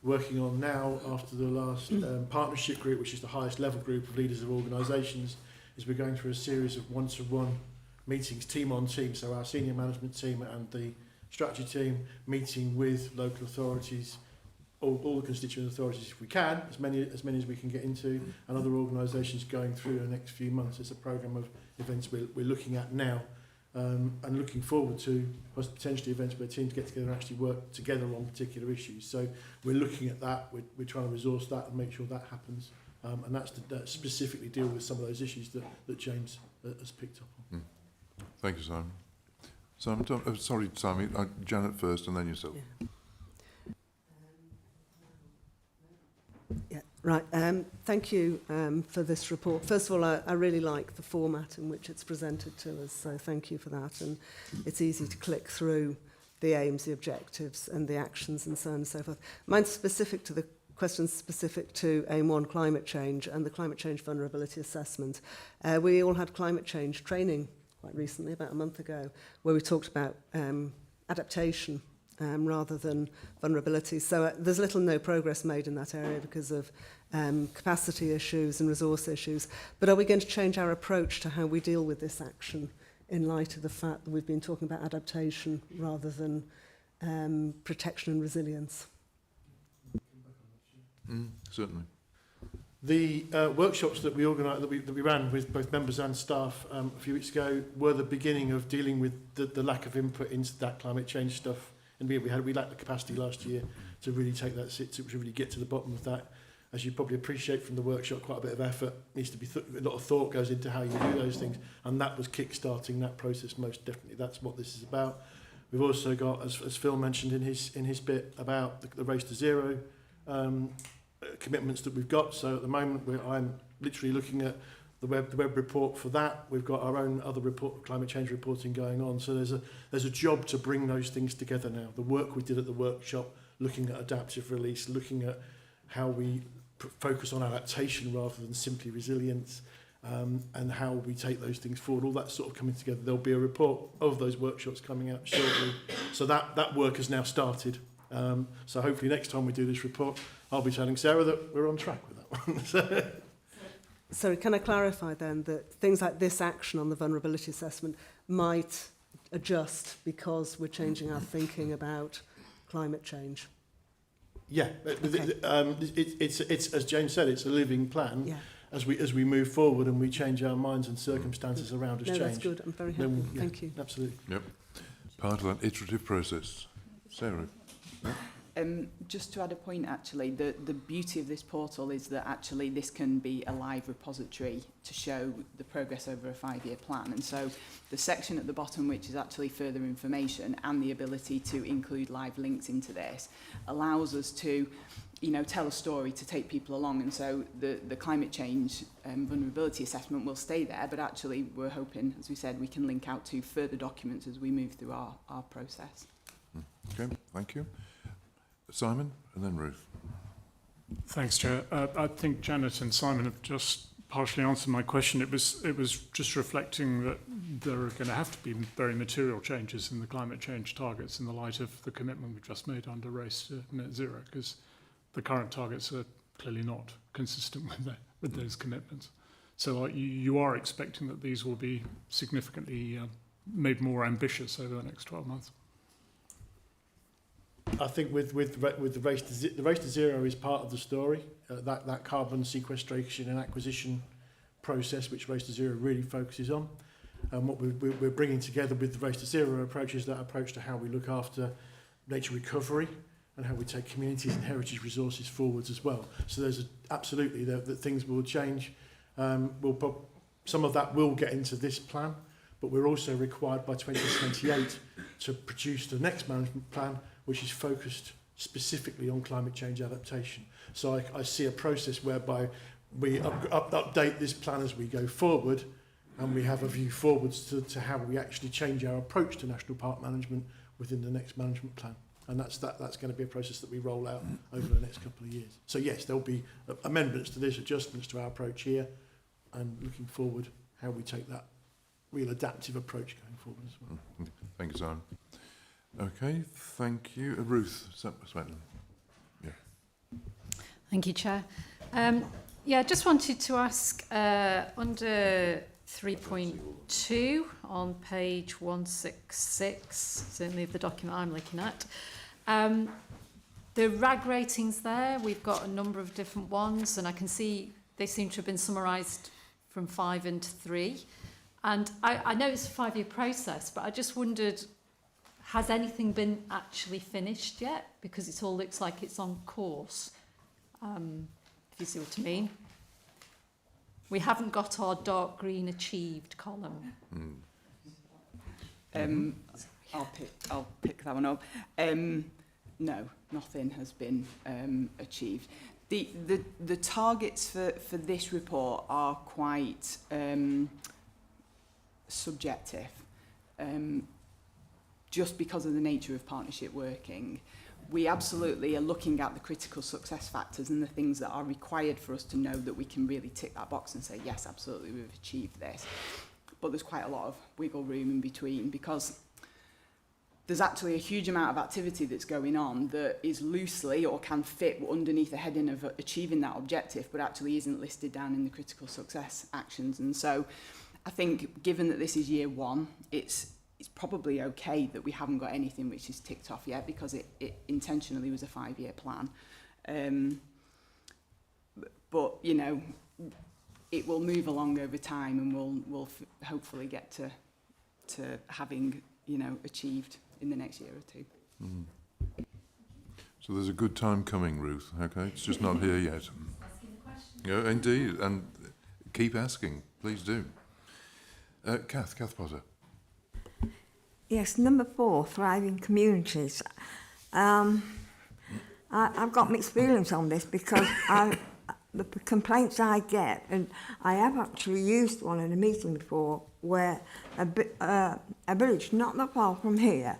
working on now after the last partnership group, which is the highest level group of leaders of organisations, is we're going through a series of one-to-one meetings, team on team, so our senior management team and the strategy team meeting with local authorities, all the constituent authorities if we can, as many as we can get into, and other organisations going through the next few months. It's a programme of events we're looking at now, and looking forward to potentially events where teams get together and actually work together on particular issues. So we're looking at that, we're trying to resource that and make sure that happens, and that's to specifically deal with some of those issues that James has picked up on. Thank you, Simon. Sorry, Simon, Janet first and then yourself. Yeah, right. Thank you for this report. First of all, I really like the format in which it's presented to us, so thank you for that. And it's easy to click through the aims, the objectives, and the actions, and so on and so forth. Mine's specific to the questions specific to Aim 1 climate change and the climate change vulnerability assessment. We all had climate change training quite recently, about a month ago, where we talked about adaptation rather than vulnerability. So there's little no progress made in that area because of capacity issues and resource issues. But are we going to change our approach to how we deal with this action in light of the fact that we've been talking about adaptation rather than protection and resilience? Certainly. The workshops that we organised, that we ran with both members and staff a few weeks ago, were the beginning of dealing with the lack of input into that climate change stuff. And we lacked the capacity last year to really take that, to really get to the bottom of that. As you probably appreciate from the workshop, quite a bit of effort needs to be, a lot of thought goes into how you do those things, and that was kick-starting that process most definitely. That's what this is about. We've also got, as Phil mentioned in his bit, about the Race to Zero commitments that we've got. So at the moment, I'm literally looking at the web report for that. We've got our own other climate change reporting going on. So there's a job to bring those things together now. The work we did at the workshop, looking at adaptive release, looking at how we focus on adaptation rather than simply resilience, and how we take those things forward, all that sort of coming together. There'll be a report of those workshops coming out shortly. So that work has now started. So hopefully next time we do this report, I'll be telling Sarah that we're on track with that one. So can I clarify then that things like this action on the vulnerability assessment might adjust because we're changing our thinking about climate change? Yeah, Okay. it's as James said, it's a living plan. Yeah. As we move forward and we change our minds and circumstances around us No, change. that's good. I'm very happy. Then, Thank you. Absolutely. Yep. Part of that iterative process. Sarah? Yeah? Just to add a point, actually, the beauty of this portal is that actually this can be a live repository to show the progress over a 5-year plan. And so the section at the bottom, which is actually further information and the ability to include live links into this, allows us to, you know, tell a story to take people along. And so the climate change vulnerability assessment will stay there, but actually we're hoping, as we said, we can link out to further documents as we move through our process. Okay, thank you. Simon and then Ruth. Thanks, Chair. I think Janet and Simon have just partially answered my question. It was just reflecting that there are going to have to be very material changes in the climate change targets in the light of the commitment we've just made under Race to Net Zero, because the current targets are clearly not consistent with those commitments. So you are expecting that these will be significantly made more ambitious over the next 12 months. I think with the race to zero is part of the story. That carbon sequestration and acquisition process, which Race to Zero really focuses on, and what we're bringing together with the Race to Zero approach is that approach to how we look after nature recovery and how we take communities and heritage resources forwards as well. So there's absolutely that things will change. Some of that will get into this plan, but we're also required by 2028 to produce the next management plan, which is focused specifically on climate change adaptation. So I see a process whereby we update this plan as we go forward, and we have a view forwards to how we actually change our approach to national park management within the next management plan. And that's going to be a process that we roll out over the next couple of years. So yes, there'll be amendments to this, adjustments to our approach here, and looking forward how we take that real adaptive approach going forward as well. Thank you, Simon. Okay, thank you. Ruth Swetlin. Yeah. Thank you, Chair. Yeah, just wanted to ask, under 3.2 on page 166, certainly of the document I'm looking at, the RAG ratings there, we've got a number of different ones, and I can see they seem to have been summarised from 5 into 3. And I know it's a 5-year process, but I just wondered, has anything been actually finished yet? Because it all looks like it's on course, if you see what I mean. We haven't got our dark green achieved column. I'll pick that one up. No, nothing has been achieved. The targets for this report are quite subjective. Just because of the nature of partnership working, we absolutely are looking at the critical success factors and the things that are required for us to know that we can really tick that box and say, yes, absolutely, we've achieved this. But there's quite a lot of wiggle room in between, because there's actually a huge amount of activity that's going on that is loosely or can fit underneath the heading of achieving that objective, but actually isn't listed down in the critical success actions. And so I think, given that this is year one, it's probably okay that we haven't got anything which is ticked off yet, because it intentionally was a 5-year plan. But, you know, it will move along over time, and we'll hopefully get to having, you know, achieved in the next year or two. So there's a good time coming, Ruth, okay? It's just not here yet. Yeah, indeed, and keep asking, please do. Kath Potter. Yes, number 4, thriving communities. I've got mixed feelings on this, because the complaints I get, and I have actually used one in a meeting before, where a village not that far from here,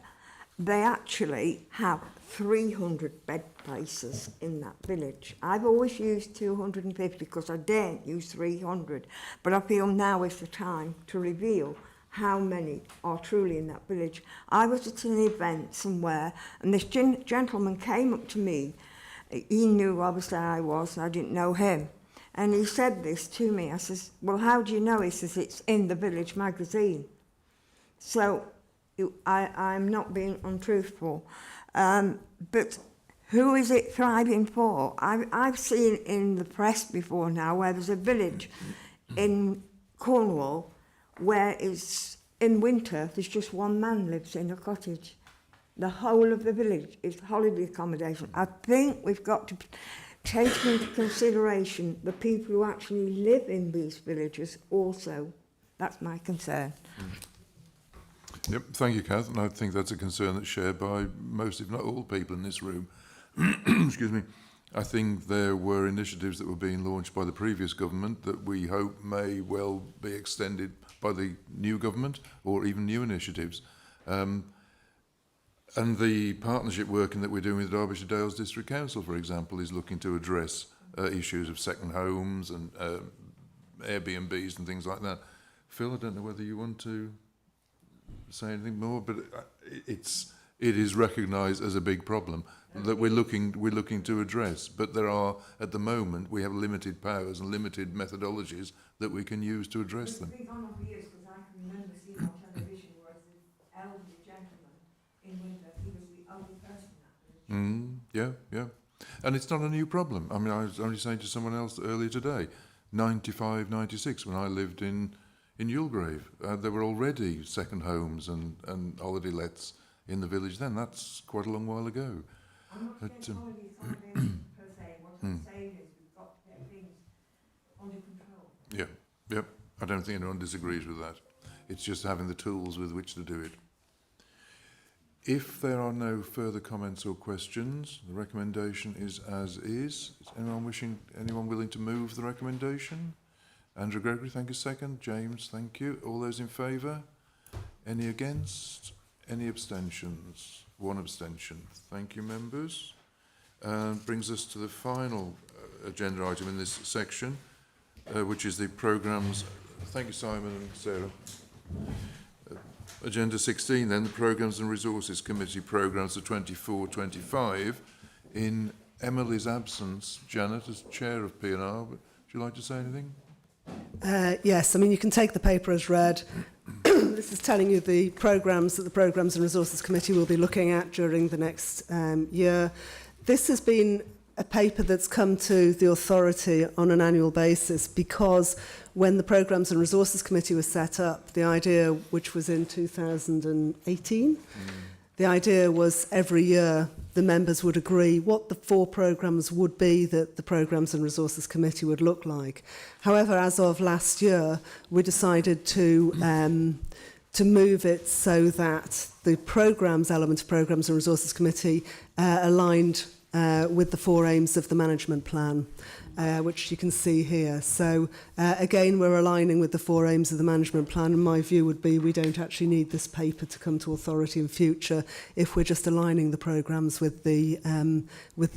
they actually have 300 bed places in that village. I've always used 250 because I daren't use 300, but I feel now is the time to reveal how many are truly in that village. I was at an event somewhere, and this gentleman came up to me. He knew obviously I was, and I didn't know him. And he said this to me. I says, well, how do you know? He says, it's in the Village magazine. So I'm not being untruthful. But who is it thriving for? I've seen in the press before now where there's a village in Cornwall where it's in winter, there's just one man lives in a cottage. The whole of the village is holiday accommodation. I think we've got to take into consideration the people who actually live in these villages also. That's my concern. Yep, thank you, Kath, and I think that's a concern that's shared by most, if not all, people in this room. Excuse me. I think there were initiatives that were being launched by the previous government that we hope may well be extended by the new government, or even new initiatives. And the partnership working that we're doing with Derbyshire Dales District Council, for example, is looking to address issues of second homes and Airbnbs and things like that. Phil, I don't know whether you want to say anything more, but it is recognised as a big problem that we're looking to address. But there are, at the moment, we have limited powers and limited methodologies that we can use to address them. It's been on over years because I can remember seeing on television where the elderly gentleman in Windsor, he was the only person that Yeah. And it's not a new problem. I mean, I was only saying to someone else earlier today, 95, 96, when I lived in Yulgrave, there were already second homes and holiday lets in the village then. That's quite a long while ago. I'm not against holidays per se. What I'm saying is we've got to get things under control. Yeah. I don't think anyone disagrees with that. It's just having the tools with which to do it. If there are no further comments or questions, the recommendation is as is. Is anyone willing to move the recommendation? Andrew Gregory, thank you. Second. James, thank you. All those in favour? Any against? Any abstentions? One abstention. Thank you, members. Brings us to the final agenda item in this section, which is the programmes. Thank you, Simon and Sarah. Agenda 16 then, the Programmes and Resources Committee programmes for 24-25. In Emily's absence, Janet, as Chair of P&R, would you like to say anything? Yes, I mean, you can take the paper as read. This is telling you the programmes that the Programmes and Resources Committee will be looking at during the next year. This has been a paper that's come to the authority on an annual basis because when the Programmes and Resources Committee was set up, the idea, which was in 2018, the idea was every year the members would agree what the 4 programmes would be that the Programmes and Resources Committee would look like. However, as of last year, we decided to move it so that the programmes element of Programmes and Resources Committee aligned with the 4 aims of the management plan, which you can see here. So again, we're aligning with the 4 aims of the management plan, and my view would be we don't actually need this paper to come to authority in future if we're just aligning the programmes with the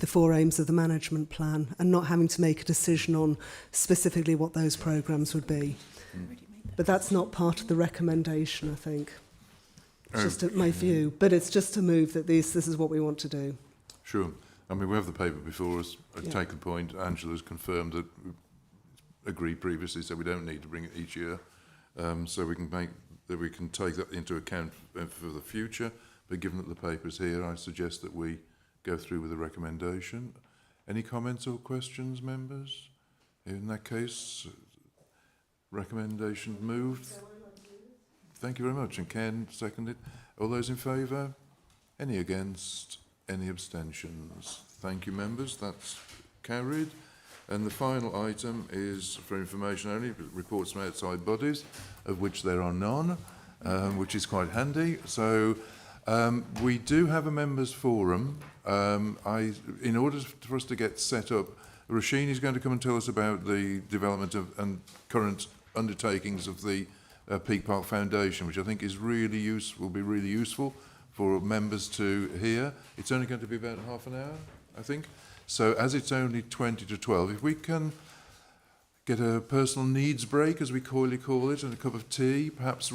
4 aims of the management plan and not having to make a decision on specifically what those programmes would be. But that's not part of the recommendation, I think. It's just my view, but it's just to move that this is what we want to do. Sure. I mean, we have the paper before us. I take the point. Angela's confirmed that we agreed previously, so we don't need to bring it each year. So we can take that into account for the future. But given that the paper's here, I suggest that we go through with the recommendation. Any comments or questions, members? In that case, recommendation moved. Thank you very much. And Ken seconded. All those in favour? Any against? Any abstentions? Thank you, members. That's carried. And the final item is, for information only, reports from outside bodies, of which there are none, which is quite handy. So we do have a members' forum. In order for us to get set up, Rasheen is going to come and tell us about the development of and current undertakings of the Peak Park Foundation, which I think is really will be really useful for members to hear. It's only going to be about half an hour, I think. So as it's only 20 to 12, if we can get a personal needs break, as we coyly call it, and a cup of tea, perhaps